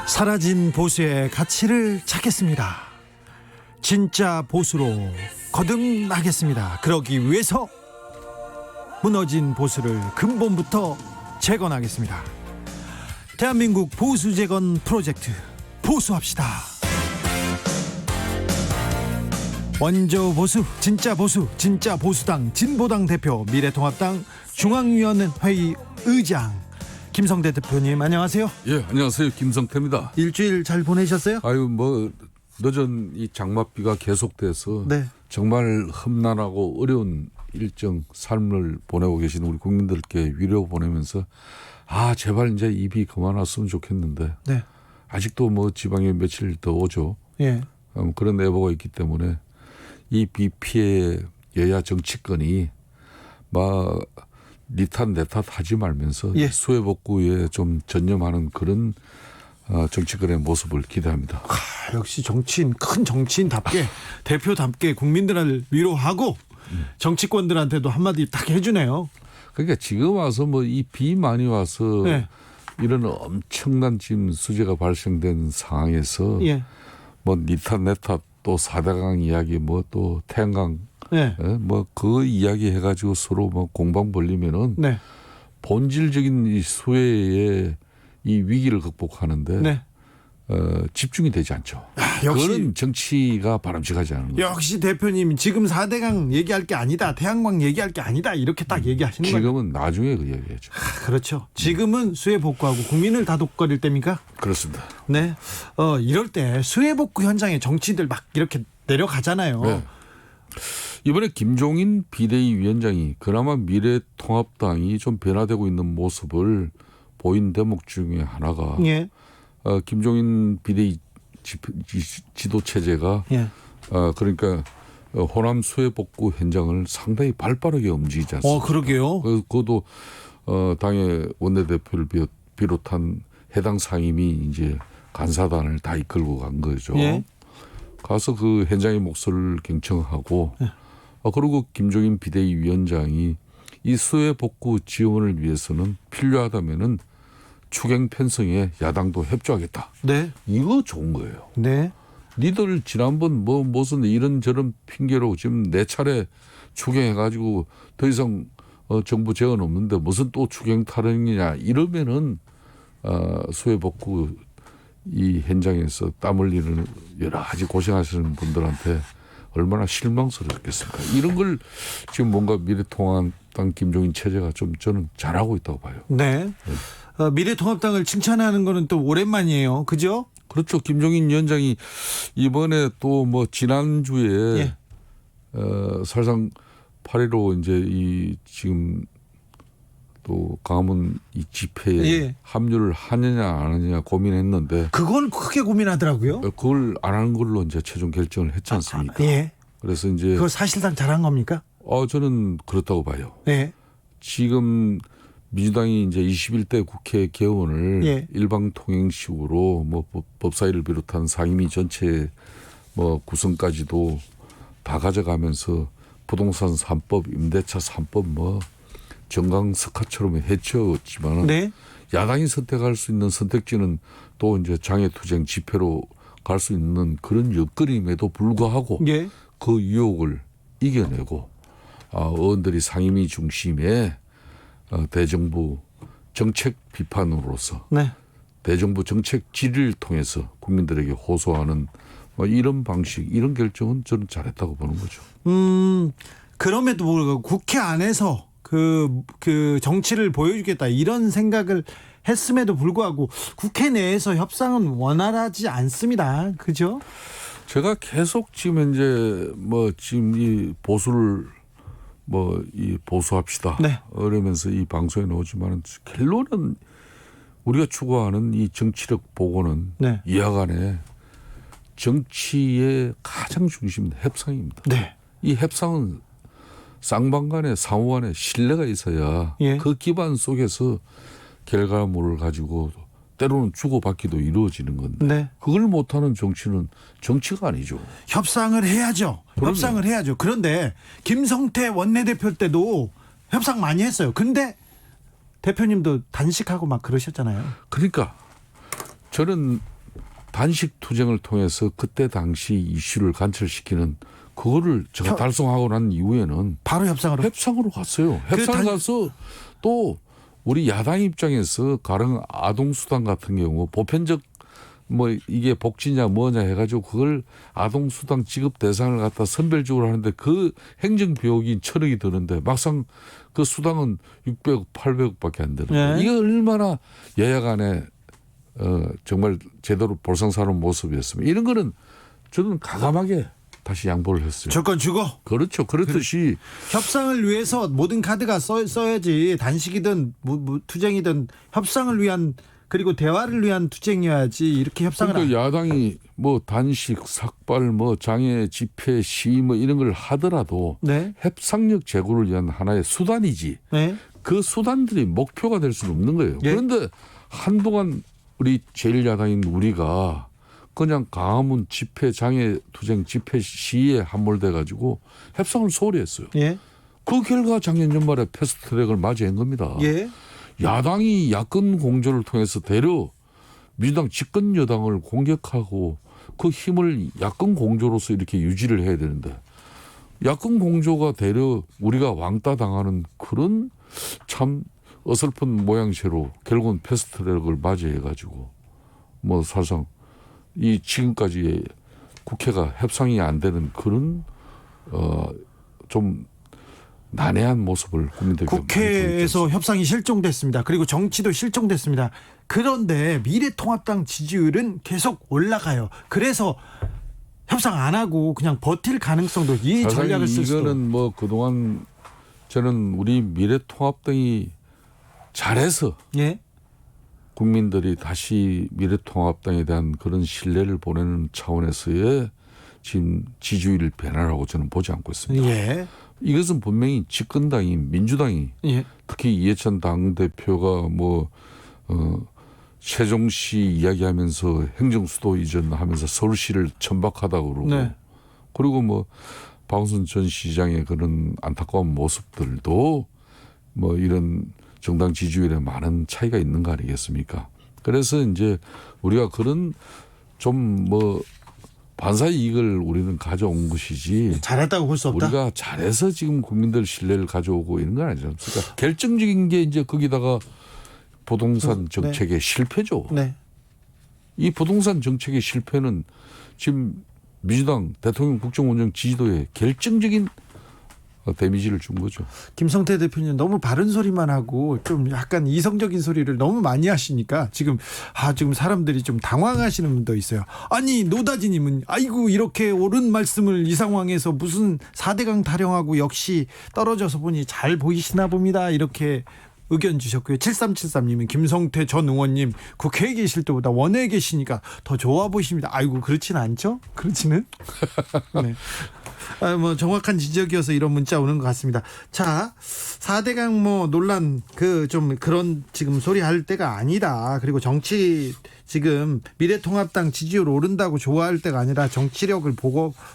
사라진 보수의 가치를 찾겠습니다. 진짜 보수로 거듭나겠습니다. 그러기 위해서 무너진 보수를 근본부터 재건하겠습니다. 대한민국 보수 재건 프로젝트 보수합시다. 원조 보수, 진짜 보수당 진보당 대표, 미래통합당 중앙위원회의 의장 김성태 대표님, 안녕하세요. 예, 안녕하세요. 김성태입니다. 일주일 잘 보내셨어요? 아유, 뭐 늦은 이 장맛비가 계속돼서 네. 정말 험난하고 어려운 일정 삶을 보내고 계신 우리 국민들께 위로 보내면서 제발 이제 이 비 그만 왔으면 좋겠는데 네. 아직도 뭐 지방에 며칠 더 오죠. 예. 그런 내보가 있기 때문에 이 비 피해 여야 정치권이 막 니탓 내탓 하지 말면서 예. 수해 복구에 좀 전념하는 그런 정치권의 모습을 기대합니다. 역시 정치인, 큰 정치인답게 대표답게 국민들을 위로하고 정치권들한테도 한마디 딱 해주네요. 그러니까 지금 와서 뭐 이 비 많이 와서 네. 이런 엄청난 지금 수재가 발생된 상황에서 예. 뭐 니탓 내탓 또 4대강 이야기 뭐 또 태양강 네. 뭐 그 이야기 해가지고 서로 뭐 공방 벌리면은 네. 본질적인 이 수해의 이 위기를 극복하는데 네. 집중이 되지 않죠. 역시 그런 정치가 바람직하지 않은 거죠. 역시 대표님, 지금 4대강 얘기할 게 아니다, 태양광 얘기할 게 아니다, 이렇게 딱 얘기하시는 거예요. 지금은 나중에 그 이야기하죠. 그렇죠. 지금은 수해 복구하고 국민을 다독거릴 때입니까? 그렇습니다. 네. 이럴 때 수해 복구 현장에 정치인들 막 이렇게 내려가잖아요. 네. 이번에 김종인 비대위 위원장이 그나마 미래통합당이 좀 변화되고 있는 모습을 보인 대목 중에 하나가 예. 김종인 비대위 지도 체제가 예. 그러니까 호남 수해 복구 현장을 상당히 발빠르게 움직이지 않습니까? 그러게요. 그것도 당의 원내대표를 비롯한 해당 상임이 이제 간사단을 다 이끌고 간 거죠. 예. 가서 그 현장의 목소리를 경청하고 그리고 김종인 비대위 위원장이 이 수해 복구 지원을 위해서는 필요하다면은 추경 편성에 야당도 협조하겠다. 네. 이거 좋은 거예요. 네. 니들 지난번 뭐 무슨 이런저런 핑계로 지금 네 차례 추경해가지고 더 이상 정부 재원 없는데 무슨 또 추경 타령이냐 이러면은 수해 복구 이 현장에서 땀 흘리는 여러 가지 고생하시는 분들한테 얼마나 실망스럽겠습니까? 이런 걸 지금 뭔가 미래통합당 김종인 체제가 좀 저는 잘하고 있다고 봐요. 네. 미래통합당을 칭찬하는 거는 또 오랜만이에요. 그죠? 그렇죠. 김종인 위원장이 이번에 또 뭐 지난주에 예. 사실상 8.15 이제 이 지금 또 강화문 이 집회에 예. 합류를 하느냐 안 하느냐 고민했는데 그건 크게 고민하더라고요. 그걸 안 하는 걸로 이제 최종 결정을 했지 않습니까? 예. 그래서 이제 그거 사실상 잘한 겁니까? 저는 그렇다고 봐요. 예. 지금 민주당이 이제 21대 국회 개원을 예. 일방통행식으로 뭐 법사위를 비롯한 상임위 전체 뭐 구성까지도 다 가져가면서 부동산 3법, 임대차 3법 뭐 정강석화처럼 해치웠지만 네. 야당이 선택할 수 있는 선택지는 또 이제 장애투쟁 집회로 갈 수 있는 그런 여건임에도 불구하고 예. 그 유혹을 이겨내고 의원들이 상임위 중심의 대정부 정책 비판으로서 네. 대정부 정책 질의를 통해서 국민들에게 호소하는 뭐 이런 방식, 이런 결정은 저는 잘했다고 보는 거죠. 그럼에도 불구하고 국회 안에서 그 정치를 보여주겠다 이런 생각을 했음에도 불구하고 국회 내에서 협상은 원활하지 않습니다. 그죠? 제가 계속 지금 현재 뭐 지금 이 보수를 뭐 이 보수합시다. 네. 그러면서 이 방송에 나오지만은 결론은 우리가 추구하는 이 정치력 보고는 네. 이하간에 정치의 가장 중심은 협상입니다. 네. 이 협상은 쌍방간에 상호간에 신뢰가 있어야 예. 그 기반 속에서 결과물을 가지고 때로는 주고받기도 이루어지는 건데 네. 그걸 못하는 정치는 정치가 아니죠. 협상을 해야죠. 그럼요. 협상을 해야죠. 그런데 김성태 원내대표 때도 협상 많이 했어요. 근데 대표님도 단식하고 막 그러셨잖아요. 그러니까 저는 단식 투쟁을 통해서 그때 당시 이슈를 관철시키는 그거를 제가 달성하고 난 이후에는 바로 협상으로 갔어요. 협상을 가서 또 우리 야당 입장에서 가령 아동수당 같은 경우 보편적 뭐 이게 복지냐 뭐냐 해가지고 그걸 아동수당 지급 대상을 갖다 선별적으로 하는데 그 행정 비용이 1,000억이 드는데 막상 그 수당은 600억, 800억밖에 안 되는. 네. 이게 얼마나 여야 간에 정말 제대로 볼상사는 모습이었습니다. 이런 거는 저는 과감하게 다시 양보를 했어요. 조건 주고. 그렇죠. 그렇듯이 협상을 위해서 모든 카드가 써야지. 단식이든 투쟁이든 협상을 위한 그리고 대화를 위한 투쟁이어야지. 이렇게 협상을. 그러니까 야당이 뭐 단식, 삭발, 뭐 장애 집회, 시위 뭐 이런 걸 하더라도 네. 협상력 제고를 위한 하나의 수단이지. 네. 그 수단들이 목표가 될 수는 없는 거예요. 예. 그런데 한동안 우리 제1야당인 우리가 그냥 광화문 집회, 장애 투쟁, 집회 시위에 함몰돼 가지고 협상을 소홀히 했어요. 예. 그 결과 작년 연말에 패스트트랙을 맞이한 겁니다. 예. 야당이 야권 공조를 통해서 대려 민주당 집권 여당을 공격하고 그 힘을 야권 공조로서 이렇게 유지를 해야 되는데 야권 공조가 대려 우리가 왕따 당하는 그런 참 어설픈 모양새로 결국은 패스트트랙을 맞이해 가지고 뭐 사실상 이 지금까지 국회가 협상이 안 되는 그런 좀 난해한 모습을 국민들께 국회에서 협상이 실종됐습니다. 그리고 정치도 실종됐습니다. 그런데 미래통합당 지지율은 계속 올라가요. 그래서 협상 안 하고 그냥 버틸 가능성도 이 전략을 쓸 수도. 이거는 뭐 그동안 저는 우리 미래통합당이 잘해서 예. 국민들이 다시 미래통합당에 대한 그런 신뢰를 보내는 차원에서의 지금 지지율 변화라고 저는 보지 않고 있습니다. 예. 이것은 분명히 집권당인 민주당이 예. 특히 이해찬 당대표가 뭐 세종시 이야기하면서 행정수도 이전하면서 서울시를 천박하다고 그러고 네. 그리고 뭐 박원순 전 시장의 그런 안타까운 모습들도 뭐 이런 정당 지지율에 많은 차이가 있는 거 아니겠습니까? 그래서 이제 우리가 그런 좀 뭐 반사의 이익을 우리는 가져온 것이지 잘했다고 볼 수 없다. 우리가 잘해서 지금 국민들 신뢰를 가져오고 있는 건 아니지 않습니까? 결정적인 게 이제 거기다가 부동산 정책의 실패죠. 네. 이 부동산 정책의 실패는 지금 민주당 대통령 국정운영 지지도에 결정적인 데미지를 준 거죠. 김성태 대표님 너무 바른 소리만 하고 좀 약간 이성적인 소리를 너무 많이 하시니까 지금 사람들이 좀 당황하시는 분도 있어요. 아니 노다지님은 아이고 이렇게 옳은 말씀을 이 상황에서 무슨 4대강 타령하고 역시 떨어져서 보니 잘 보이시나 봅니다. 이렇게 의견 주셨고요. 7373님은 김성태 전 의원님 국회에 계실 때보다 원외에 계시니까 더 좋아 보이십니다. 아이고 그렇지는 않죠? 그렇지는? 네. 뭐 정확한 지적이어서 이런 문자 오는 것 같습니다. 자, 4대강 뭐 논란 좀 그런 지금 소리 할 때가 아니다. 그리고 정치 지금 미래통합당 지지율 오른다고 좋아할 때가 아니라 정치력을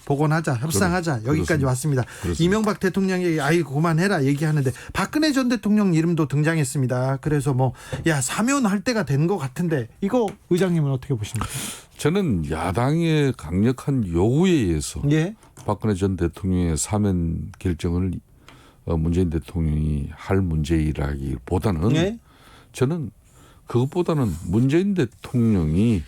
복원하자, 협상하자. 여기까지 그렇습니다. 왔습니다. 그렇습니다. 이명박 대통령이 아이고 그만해라 얘기하는데 박근혜 전 대통령 이름도 등장했습니다. 그래서 뭐 사면할 때가 된 것 같은데 이거 의장님은 어떻게 보십니까? 저는 야당의 강력한 요구에 의해서 예. 박근혜 전 대통령의 사면 결정을 문재인 대통령이 할 문제이라기보다는 예. 저는 그것보다는 문재인 대통령이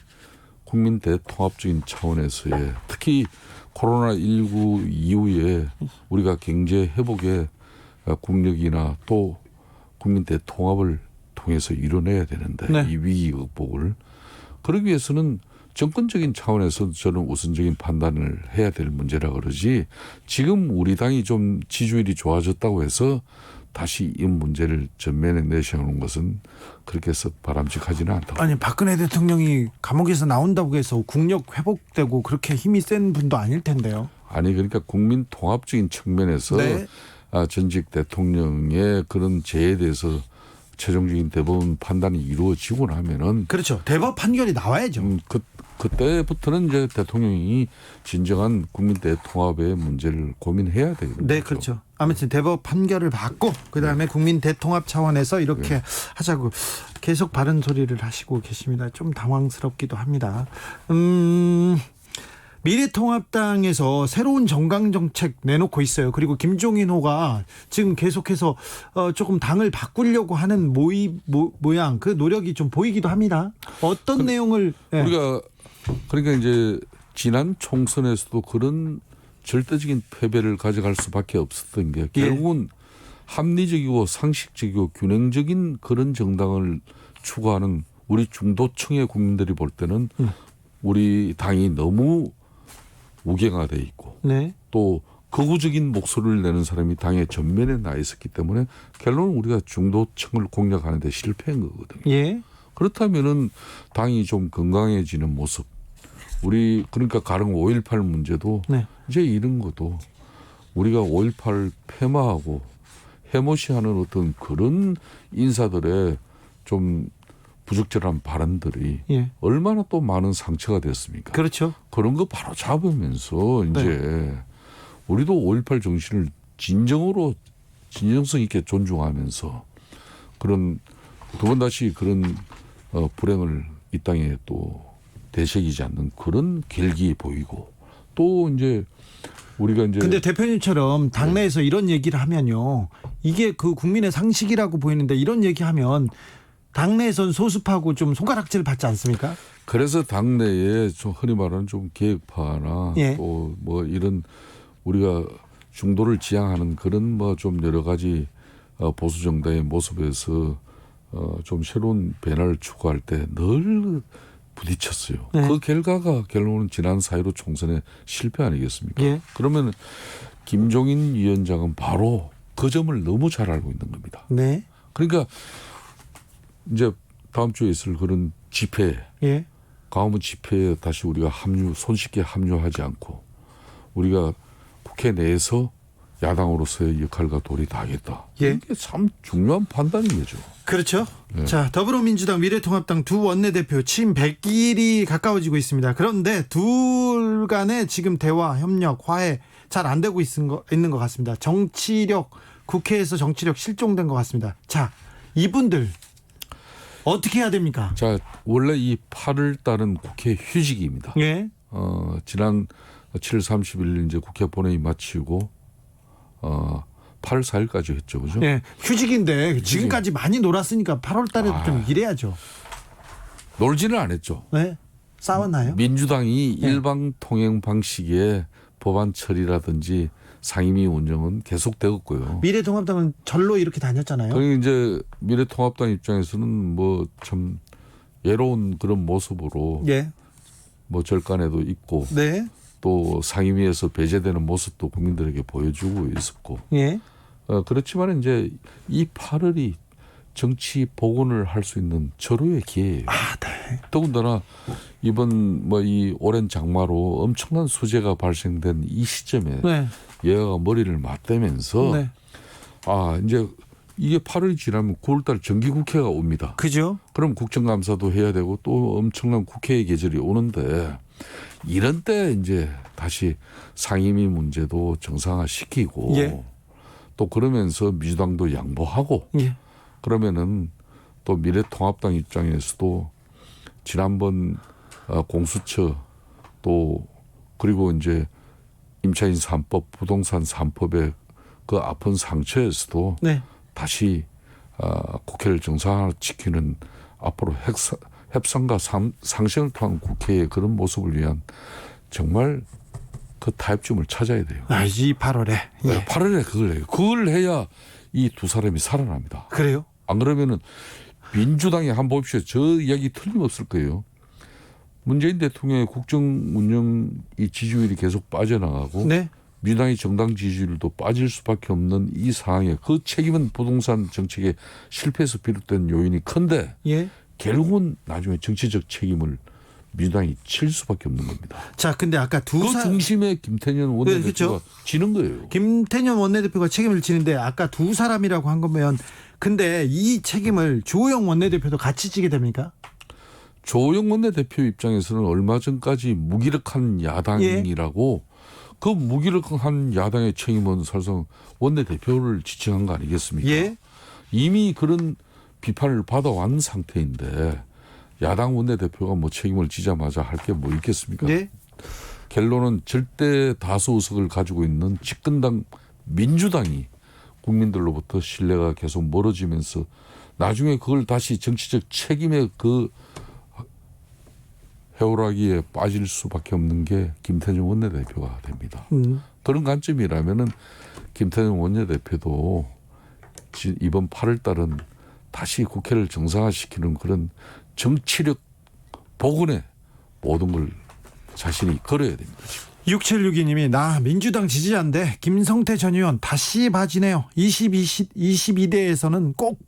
국민 대통합적인 차원에서의 특히 코로나19 이후에 우리가 경제 회복의 국력이나 또 국민 대통합을 통해서 이뤄내야 되는데 네. 이 위기 극복을 그러기 위해서는 정권적인 차원에서 저는 우선적인 판단을 해야 될 문제라 그러지 지금 우리 당이 좀 지지율이 좋아졌다고 해서 다시 이 문제를 전면에 내세우는 것은 그렇게 해서 바람직하지는 않다고. 아니 박근혜 대통령이 감옥에서 나온다고 해서 국력 회복되고 그렇게 힘이 센 분도 아닐 텐데요. 아니 그러니까 국민 통합적인 측면에서 네. 전직 대통령의 그런 죄에 대해서 최종적인 대법원 판단이 이루어지고 나면은 그렇죠. 대법 판결이 나와야죠. 그때부터는 이제 대통령이 진정한 국민 대통합의 문제를 고민해야 되는 거죠. 네, 그렇죠. 아무튼 대법 판결을 받고 그다음에 국민 대통합 차원에서 이렇게 하자고 계속 바른 소리를 하시고 계십니다. 좀 당황스럽기도 합니다. 미래통합당에서 새로운 정강 정책 내놓고 있어요. 그리고 김종인호가 지금 계속해서 조금 당을 바꾸려고 하는 모양 그 노력이 좀 보이기도 합니다. 어떤 내용을 우리가 그러니까 이제 지난 총선에서도 그런 절대적인 패배를 가져갈 수밖에 없었던 게 결국은 합리적이고 상식적이고 균형적인 그런 정당을 추구하는 우리 중도층의 국민들이 볼 때는 우리 당이 너무 우경화돼 있고 네. 또 극우적인 목소리를 내는 사람이 당의 전면에 나 있었기 때문에 결론은 우리가 중도층을 공략하는 데 실패한 거거든요. 예. 그렇다면은 당이 좀 건강해지는 모습 우리 그러니까 가령 5.18 문제도 네. 이제 이런 것도 우리가 5.18 폐마하고 해모시하는 어떤 그런 인사들의 좀 부적절한 발언들이 예. 얼마나 또 많은 상처가 됐습니까? 그렇죠. 그런 거 바로 잡으면서 이제 우리도 5.18 정신을 진정성 있게 존중하면서 그런 두 번 다시 그런 불행을 이 땅에 또 되새기지 않는 그런 길기 보이고 또 이제 우리가 이제 근데 대표님처럼 당내에서 이런 얘기를 하면요. 이게 그 국민의 상식이라고 보이는데 이런 얘기하면 당내에선 소수파고 좀 손가락질 받지 않습니까? 그래서 당내에 좀 흔히 말하는 좀 개혁파나 또 뭐 이런 우리가 중도를 지향하는 그런 뭐 좀 여러 가지 보수 정당의 모습에서 좀 새로운 변화를 추구할 때 늘 부딪혔어요. 네. 그 결과가 결론은 지난 4.15 총선의 실패 아니겠습니까? 예. 그러면 김종인 위원장은 바로 그 점을 너무 잘 알고 있는 겁니다. 네. 그러니까 이제 다음 주에 있을 그런 집회, 예. 광화문 집회에 다시 우리가 손쉽게 합류하지 않고 우리가 국회 내에서 야당으로서의 역할과 도리 다하겠다. 예. 이게 참 중요한 판단인 거죠. 그렇죠. 자, 더불어민주당 미래통합당 두 원내대표 취임 100일이 가까워지고 있습니다. 그런데 둘 간의 지금 대화, 협력, 화해 잘 안 되고 있는 것 같습니다. 국회에서 정치력 실종된 것 같습니다. 자, 이분들 어떻게 해야 됩니까? 자, 원래 이 8월 달은 국회 휴직입니다. 예. 지난 7월 30일 이제 국회 본회의 마치고 8월 4일까지 했죠, 그죠? 예. 휴직인데 지금까지 많이 놀았으니까 8월 달에도 좀 일해야죠. 놀지는 않았죠. 네. 싸웠나요? 민주당이 일방 통행 방식의 법안 처리라든지 상임위 운영은 계속되었고요. 미래통합당은 절로 이렇게 다녔잖아요. 그러니 이제 미래통합당 입장에서는 뭐 참 예로운 그런 모습으로 예. 뭐 절간에도 있고 네. 또 상임위에서 배제되는 모습도 국민들에게 보여주고 있었고 예. 그렇지만 이제 이 8월이 정치 복원을 할 수 있는 절호의 기회예요. 네. 더군다나 이번 뭐 이 오랜 장마로 엄청난 수재가 발생된 이 시점에 네. 여야가 머리를 맞대면서 네. 이제 이게 8월이 지나면 9월달 정기국회가 옵니다. 그죠? 그럼 국정감사도 해야 되고 또 엄청난 국회의 계절이 오는데 이런 때 이제 다시 상임위 문제도 정상화시키고 또 그러면서 민주당도 양보하고 그러면은 또 미래통합당 입장에서도 지난번 공수처 또 그리고 이제 임차인 3법 부동산 3법의 그 아픈 상처에서도 다시 국회를 정상화시키는 앞으로 협상과 상생을 통한 국회의 그런 모습을 위한 정말 그 타협점을 찾아야 돼요. 이 8월에. 네, 8월에 그걸 해요. 그걸 해야 이 두 사람이 살아납니다. 그래요? 안 그러면은 민주당이 한번 봅시다. 저 이야기 틀림없을 거예요. 문재인 대통령의 국정 운영 이 지지율이 계속 빠져나가고 민주당의 정당 지지율도 빠질 수밖에 없는 이 상황에 그 책임은 부동산 정책의 실패에서 비롯된 요인이 큰데 결국은 나중에 정치적 책임을 민주당이 칠 수밖에 없는 겁니다. 자, 근데 아까 그 중심에 김태년 원내대표가 지는 거예요. 김태년 원내대표가 책임을 지는데 아까 두 사람이라고 한 거면 근데 이 책임을 주호영 원내대표도 같이 지게 됩니까? 조호영 원내대표 입장에서는 얼마 전까지 무기력한 야당이라고 그 무기력한 야당의 책임은 사실상 원내대표를 지칭한 거 아니겠습니까? 예. 이미 그런 비판을 받아왔는 상태인데 야당 원내대표가 뭐 책임을 지자마자 할 게 뭐 있겠습니까? 예. 결론은 절대 다수 의석을 가지고 있는 집권당 민주당이 국민들로부터 신뢰가 계속 멀어지면서 나중에 그걸 다시 정치적 책임의 그 해오라기에 빠질 수밖에 없는 게 김태년 원내대표가 됩니다. 그런 관점이라면은 김태년 원내대표도 이번 8월 달은 다시 국회를 정상화시키는 그런 정치력 복원에 모든 걸 자신이 걸어야 됩니다. 6762님이 나 민주당 지지자인데 김성태 전 의원 다시 봐지네요. 22대에서는 꼭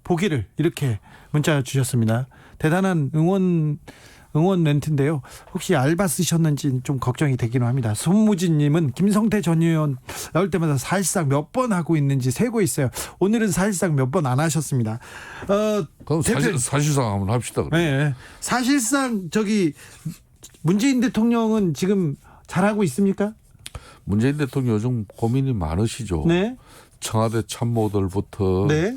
보기를 이렇게 문자 주셨습니다. 대단한 응원 멘트인데요. 혹시 알바 쓰셨는지 좀 걱정이 되기는 합니다. 손무진님은 김성태 전 의원 나올 때마다 사실상 몇 번 하고 있는지 세고 있어요. 오늘은 사실상 몇 번 안 하셨습니다. 그럼 사실상 한번 합시다. 네, 사실상 문재인 대통령은 지금 잘하고 있습니까? 문재인 대통령 요즘 고민이 많으시죠. 네. 청와대 참모들부터 네.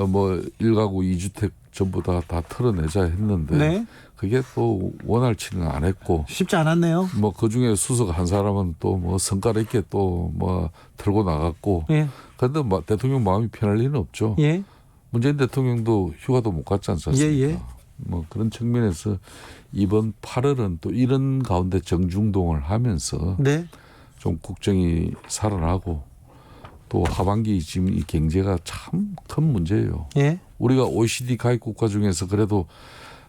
뭐 1가구 2주택 전부 다 털어내자 했는데 네. 그게 또 원활치는 안 했고 쉽지 않았네요. 뭐 그중에 수석 한 사람은 또 뭐 성깔 있게 또 뭐 털고 나갔고 예. 그런데 대통령 마음이 편할 리는 없죠. 예. 문재인 대통령도 휴가도 못 갔지 않습니까? 예. 뭐 그런 측면에서 이번 8월은 또 이런 가운데 정중동을 하면서 네. 좀 국정이 살아나고 또 하반기 지금 이 경제가 참 큰 문제예요. 예. 우리가 OECD 가입 국가 중에서 그래도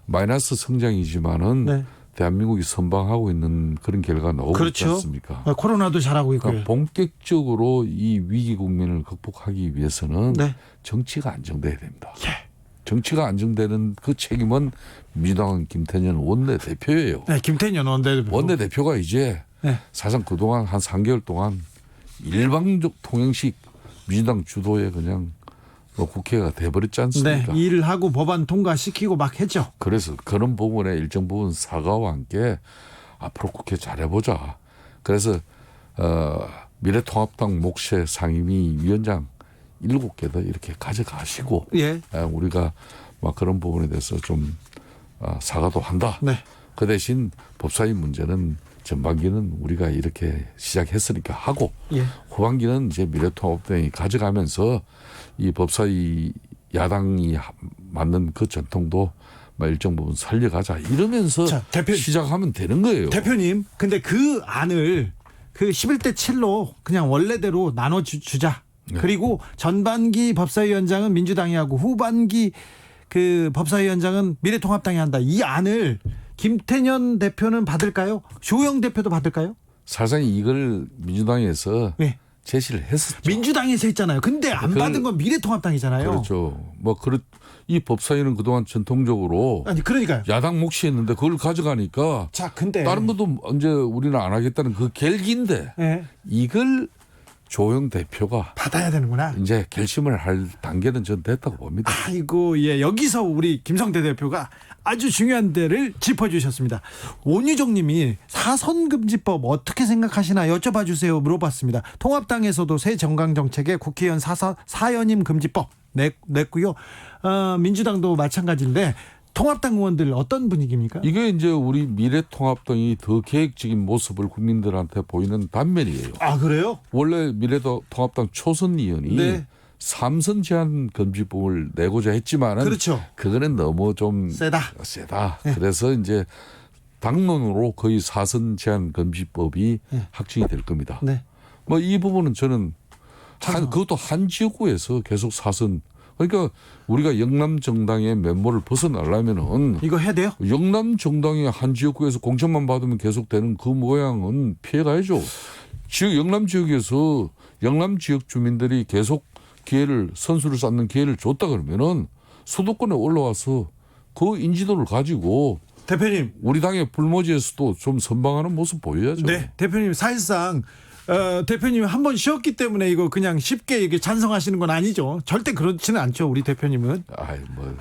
마이너스 성장이지만은 네. 대한민국이 선방하고 있는 그런 결과가 나오고 그렇죠. 있지 않습니까? 코로나도 잘하고 있고요. 그러니까 본격적으로 이 위기 국면을 극복하기 위해서는 네. 정치가 안정돼야 됩니다. 예. 정치가 안정되는 그 책임은 민주당 김태년 원내대표예요. 네, 김태년 원내대표가 이제 네. 사실상 그동안 한 3개월 동안 일방적 통행식 민주당 주도에 그냥 뭐 국회가 돼버렸지 않습니까? 네, 일을 하고 법안 통과시키고 막 했죠. 그래서 그런 부분에 일정 부분 사과와 함께 앞으로 국회 잘해보자. 그래서 미래통합당 목세 상임위 위원장 7개도 이렇게 가져가시고 예. 우리가 막 그런 부분에 대해서 좀 사과도 한다. 네. 그 대신 법사위 문제는 전반기는 우리가 이렇게 시작했으니까 하고 예. 후반기는 이제 미래통합당이 가져가면서 이 법사위 야당이 맞는 그 전통도 일정 부분 살려가자 이러면서 자, 시작하면 되는 거예요. 대표님, 근데 그 안을 그 11대 7로 그냥 원래대로 나눠주자. 네. 그리고 전반기 법사위원장은 민주당이 하고 후반기 그 법사위원장은 미래통합당이 한다. 이 안을 김태년 대표는 받을까요? 조영 대표도 받을까요? 사실상 이걸 민주당에서 네. 제시를 했었죠. 민주당에서 했잖아요. 근데 안 받은 건 미래통합당이잖아요. 그렇죠. 이 법사위는 그동안 전통적으로 아니 그러니까요. 야당 몫이 했는데 그걸 가져가니까 자, 근데 다른 것도 이제 우리는 안 하겠다는 그 결기인데 네. 이걸 조영 대표가 받아야 되는구나. 이제 결심을 할 단계는 전 됐다고 봅니다. 아이고, 예, 여기서 우리 김성태 대표가 아주 중요한 데를 짚어주셨습니다. 원유정 님이 사선금지법 어떻게 생각하시나 여쭤봐 주세요 물어봤습니다. 통합당에서도 새 정강정책에 국회의원 사연임 금지법 냈고요. 민주당도 마찬가지인데 통합당 의원들 어떤 분위기입니까? 이게 이제 우리 미래통합당이 더 계획적인 모습을 국민들한테 보이는 단면이에요. 아, 그래요? 원래 미래통합당 초선 의원이 네. 3선 제한 금지법을 내고자 했지만은 그렇죠. 그거는 너무 좀 세다. 네. 그래서 이제 당론으로 거의 4선 제한 금지법이 네. 확정이 될 겁니다. 네. 뭐 이 부분은 저는 그것도 한 지역구에서 계속 4선 그러니까 우리가 영남 정당의 면모를 벗어나려면은 이거 해야 돼요? 영남 정당의 한 지역구에서 공천만 받으면 계속되는 그 모양은 피해가야죠. 영남 지역에서 영남 지역 주민들이 계속 선수를 쌓는 기회를 줬다 그러면은 수도권에 올라와서 그 인지도를 가지고 대표님. 우리 당의 불모지에서도 좀 선방하는 모습 보여야죠. 네, 대표님 사실상 대표님이 한 번 쉬었기 때문에 이거 그냥 쉽게 이게 찬성하시는 건 아니죠. 절대 그렇지는 않죠, 우리 대표님은. 아이 뭐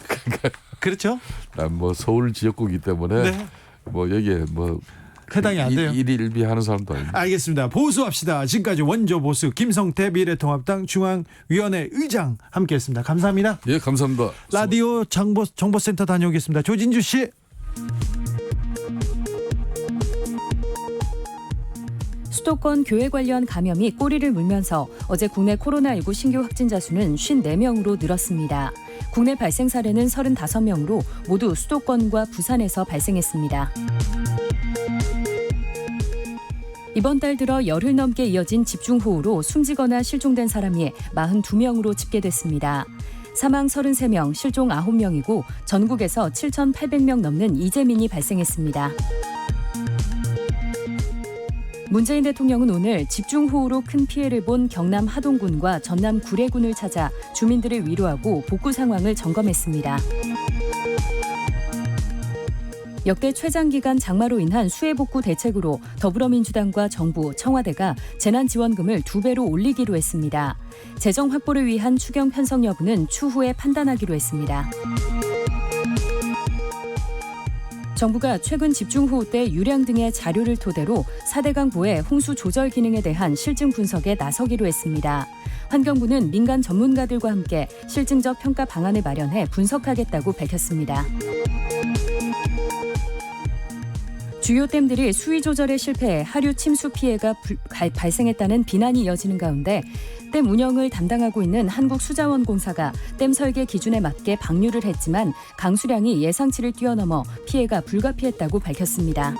그렇죠? 난 뭐 서울 지역구이기 때문에 네. 뭐 여기에 뭐 해당이 안 돼요. 일일비 하는 사람도 아닙니다. 알겠습니다. 보수합시다. 지금까지 원조 보수 김성태 미래통합당 중앙위원회 의장 함께했습니다. 감사합니다. 예, 감사합니다. 라디오 정보센터 다녀오겠습니다. 조진주 씨. 수도권 교회 관련 감염이 꼬리를 물면서 어제 국내 코로나19 신규 확진자 수는 54명으로 늘었습니다. 국내 발생 사례는 35명으로 모두 수도권과 부산에서 발생했습니다. 이번 달 들어 열흘 넘게 이어진 집중호우로 숨지거나 실종된 사람이 42명으로 집계됐습니다. 사망 33명, 실종 9명이고 전국에서 7,800명 넘는 이재민이 발생했습니다. 문재인 대통령은 오늘 집중호우로 큰 피해를 본 경남 하동군과 전남 구례군을 찾아 주민들을 위로하고 복구 상황을 점검했습니다. 역대 최장기간 장마로 인한 수해복구 대책으로 더불어민주당과 정부, 청와대가 재난지원금을 2배로 올리기로 했습니다. 재정 확보를 위한 추경 편성 여부는 추후에 판단하기로 했습니다. 정부가 최근 집중호우 때 유량 등의 자료를 토대로 4대강 보해 홍수 조절 기능에 대한 실증 분석에 나서기로 했습니다. 환경부는 민간 전문가들과 함께 실증적 평가 방안을 마련해 분석하겠다고 밝혔습니다. 주요 댐들이 수위 조절에 실패해 하류 침수 피해가 발생했다는 비난이 이어지는 가운데 댐 운영을 담당하고 있는 한국수자원공사가 댐 설계 기준에 맞게 방류를 했지만 강수량이 예상치를 뛰어넘어 피해가 불가피했다고 밝혔습니다.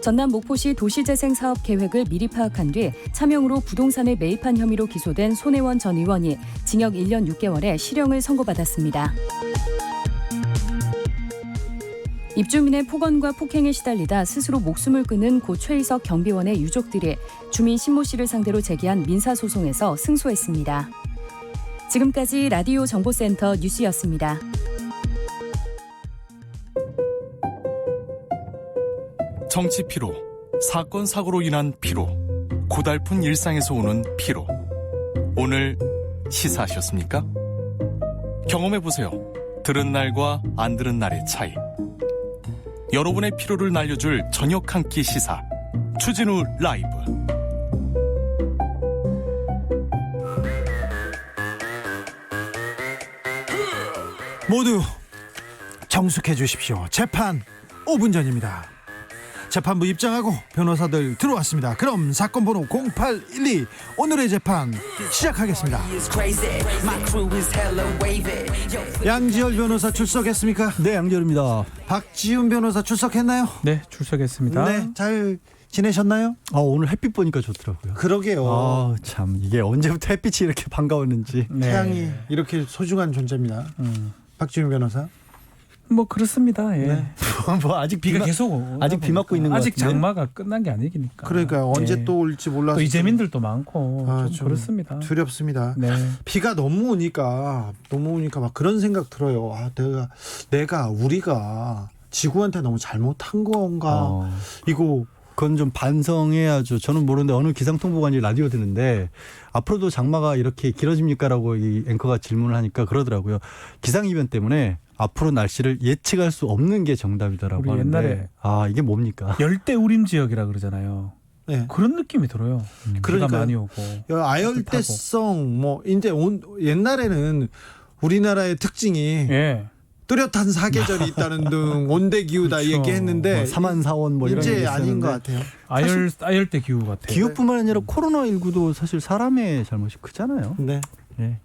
전남 목포시 도시재생 사업 계획을 미리 파악한 뒤 차명으로 부동산을 매입한 혐의로 기소된 손혜원 전 의원이 징역 1년 6개월의 실형을 선고받았습니다. 입주민의 폭언과 폭행에 시달리다 스스로 목숨을 끊은 고 최희석 경비원의 유족들이 주민 신모 씨를 상대로 제기한 민사소송에서 승소했습니다. 지금까지 라디오 정보센터 뉴스였습니다. 정치 피로, 사건 사고로 인한 피로, 고달픈 일상에서 오는 피로. 오늘 시사하셨습니까? 경험해보세요. 들은 날과 안 들은 날의 차이. 여러분의 피로를 날려줄 저녁 한 끼 시사 추진우 라이브. 모두 정숙해 주십시오. 재판 5분 전입니다. 재판부 입장하고 변호사들 들어왔습니다. 그럼 사건 번호 0812 오늘의 재판 시작하겠습니다. 양지열 변호사 출석했습니까? 네, 양지열입니다. 박지훈 변호사 출석했나요? 네, 출석했습니다. 네, 잘 지내셨나요? 오늘 햇빛 보니까 좋더라고요. 그러게요. 참 이게 언제부터 햇빛이 이렇게 반가웠는지. 네. 태양이 이렇게 소중한 존재입니다. 박지훈 변호사. 뭐 그렇습니다. 예. 네. 뭐 아직 비가 계속 아직 비 맞고 있는 것 아직 같은데. 장마가 끝난 게 아니니까. 그러니까요. 언제 예. 또 올지 몰라서 또 이재민들도 많고 좀 좀 그렇습니다. 두렵습니다. 네. 비가 너무 오니까 막 그런 생각 들어요. 우리가 지구한테 너무 잘못한 건가? 이거 그건 좀 반성해야죠. 저는 모르는데 어느 기상통보관이 라디오 듣는데 앞으로도 장마가 이렇게 길어집니까라고 이 앵커가 질문을 하니까 그러더라고요. 기상이변 때문에 앞으로 날씨를 예측할 수 없는 게 정답이더라고 우리 하는데 옛날에 이게 뭡니까? 열대 우림 지역이라 그러잖아요. 네. 그런 느낌이 들어요. 비가 그러니까요. 많이 오고. 아열대성 이제 옛날에는 우리나라의 특징이 예. 뚜렷한 사계절이 있다는 등 온대 기후다 그렇죠. 얘기했는데 사만사원 뭐 이런 이제 게 아닌 것 있었는데 같아요. 아열대 기후 같아요. 기후뿐만 아니라 코로나19도 사실 사람의 잘못이 크잖아요. 네. 예.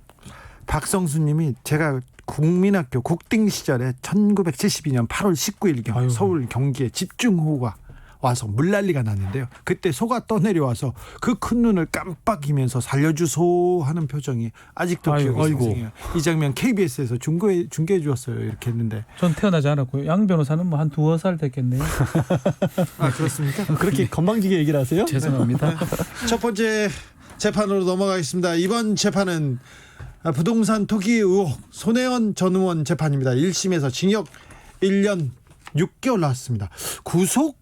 박성수님이 제가 국민학교 국딩 시절에 1972년 8월 19일 아유. 서울 경기에 집중호우가 와서 물난리가 났는데요. 그때 소가 떠내려와서 그 큰 눈을 깜빡이면서 살려주소 하는 표정이 아직도 기억이 생생해요. 이 장면 KBS에서 중계해 주었어요. 이렇게 했는데. 전 태어나지 않았고요. 양 변호사는 뭐 한 2살 됐겠네요. 그렇습니까? 그렇게 건방지게 얘기를 하세요? 죄송합니다. 첫 번째 재판으로 넘어가겠습니다. 이번 재판은 부동산 투기 의혹 손혜원 전 의원 재판입니다. 1심에서 징역 1년 6개월 나왔습니다. 구속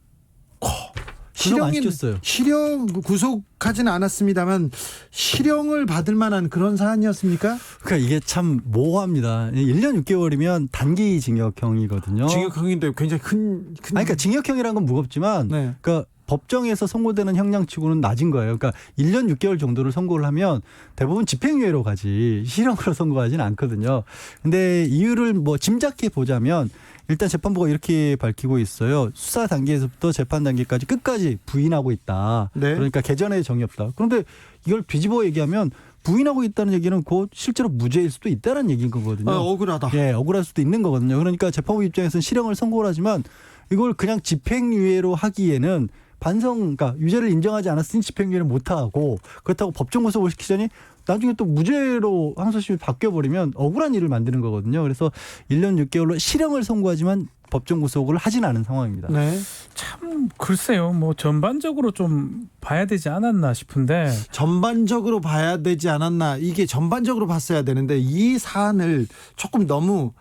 구속 안 시켰어요. 실형 구속하지는 않았습니다만 실형을 받을 만한 그런 사안이었습니까? 그러니까 이게 참 모호합니다. 1년 6개월이면 단기 징역형이거든요. 징역형인데 굉장히 큰 아니, 그러니까 징역형이라는 건 무겁지만 네. 그러니까 법정에서 선고되는 형량치고는 낮은 거예요. 그러니까 1년 6개월 정도를 선고를 하면 대부분 집행유예로 가지 실형으로 선고하지는 않거든요. 근데 이유를 뭐 짐작해 보자면 일단 재판부가 이렇게 밝히고 있어요. 수사 단계에서부터 재판 단계까지 끝까지 부인하고 있다. 네. 그러니까 개전의 정이 없다. 그런데 이걸 뒤집어 얘기하면 부인하고 있다는 얘기는 곧 실제로 무죄일 수도 있다는 얘기인 거거든요. 억울하다. 예, 억울할 수도 있는 거거든요. 그러니까 재판부 입장에서는 실형을 선고를 하지만 이걸 그냥 집행유예로 하기에는 그러니까 유죄를 인정하지 않았으니 집행유예를 못하고 그렇다고 법정 구속을 시키자니 나중에 또 무죄로 항소심이 바뀌어버리면 억울한 일을 만드는 거거든요. 그래서 1년 6개월로 실형을 선고하지만 법정 구속을 하진 않은 상황입니다. 네. 참 글쎄요. 뭐 전반적으로 좀 봐야 되지 않았나 싶은데 전반적으로 봐야 되지 않았나. 이게 전반적으로 봤어야 되는데 이 사안을 조금 너무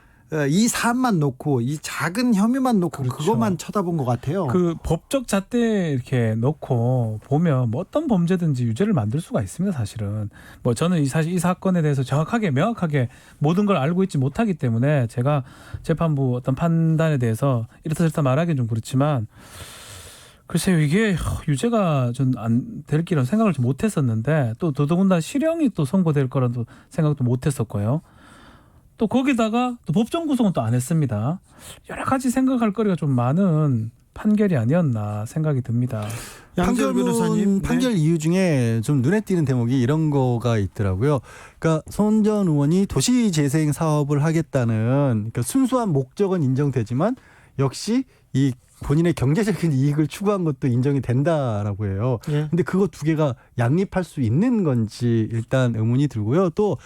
이 사안만 놓고 이 작은 혐의만 놓고 그렇죠. 그것만 쳐다본 것 같아요. 그 법적 잣대 이렇게 놓고 보면 뭐 어떤 범죄든지 유죄를 만들 수가 있습니다. 사실은 뭐 저는 사실 이 사건에 대해서 정확하게 명확하게 모든 걸 알고 있지 못하기 때문에 제가 재판부 어떤 판단에 대해서 이렇다 저렇다 말하기는 좀 그렇지만 글쎄요, 이게 유죄가 전 안 될 거라는 생각을 좀 못했었는데 또 더더군다나 실형이 또 선고될 거라는 생각도 못했었고요. 또 거기다가 또 법정 구속은 또 안 했습니다. 여러 가지 생각할 거리가 좀 많은 판결이 아니었나 생각이 듭니다. 양재열 변호사님. 판결 이유 중에 좀 눈에 띄는 대목이 이런 거가 있더라고요. 그러니까 손 전 의원이 도시재생 사업을 하겠다는 그러니까 순수한 목적은 인정되지만 역시 이 본인의 경제적인 이익을 추구한 것도 인정이 된다라고 해요. 예. 근데 그거 두 개가 양립할 수 있는 건지 일단 의문이 들고요. 또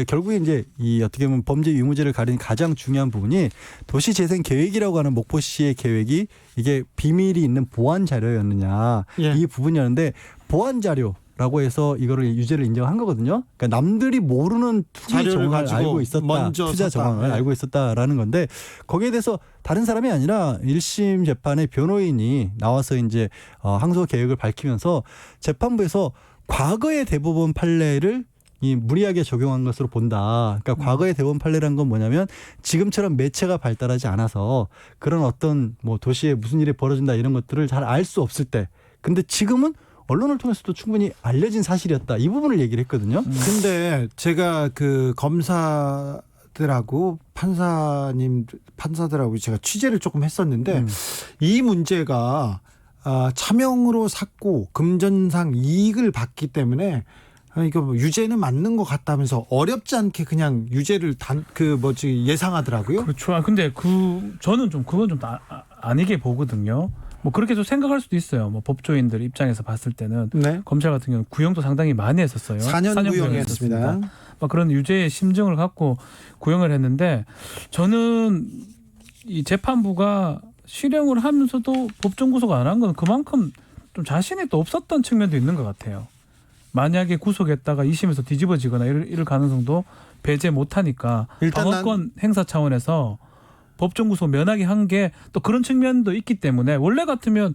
결국에 이제 이 어떻게 보면 범죄 유무죄를 가리는 가장 중요한 부분이 도시재생 계획이라고 하는 목포시의 계획이 이게 비밀이 있는 보안 자료였느냐 예. 이 부분이었는데 보안 자료라고 해서 이거를 유죄를 인정한 거거든요. 그러니까 남들이 모르는 투기 자료를 정황을 가지고 알고 있었다. 먼저 투자 샀다. 정황을 네. 알고 있었다라는 건데 거기에 대해서 다른 사람이 아니라 1심 재판의 변호인이 나와서 이제 항소 계획을 밝히면서 재판부에서 과거의 대법원 판례를 이 무리하게 적용한 것으로 본다. 그러니까 과거의 대법원 판례란 건 뭐냐면 지금처럼 매체가 발달하지 않아서 그런 어떤 뭐 도시에 무슨 일이 벌어진다 이런 것들을 잘 알 수 없을 때. 근데 지금은 언론을 통해서도 충분히 알려진 사실이었다. 이 부분을 얘기를 했거든요. 근데 제가 그 검사들하고 판사들하고 제가 취재를 조금 했었는데 이 문제가 차명으로 샀고 금전상 이익을 받기 때문에 이거 뭐 유죄는 맞는 것 같다면서 어렵지 않게 그냥 유죄를 예상하더라고요. 그렇죠. 근데 저는 좀 그건 좀 아니게 보거든요. 뭐 그렇게 좀 생각할 수도 있어요. 뭐 법조인들 입장에서 봤을 때는 네. 검찰 같은 경우는 구형도 상당히 많이 했었어요. 4년 구형했습니다. 막 그런 유죄의 심정을 갖고 구형을 했는데 저는 이 재판부가 실형을 하면서도 법정 구속 안 한 건 그만큼 좀 자신이 또 없었던 측면도 있는 것 같아요. 만약에 구속했다가 2심에서 뒤집어지거나 이럴 가능성도 배제 못하니까 일단 방어권 행사 차원에서 법정 구속 면하게 한 게 또 그런 측면도 있기 때문에 원래 같으면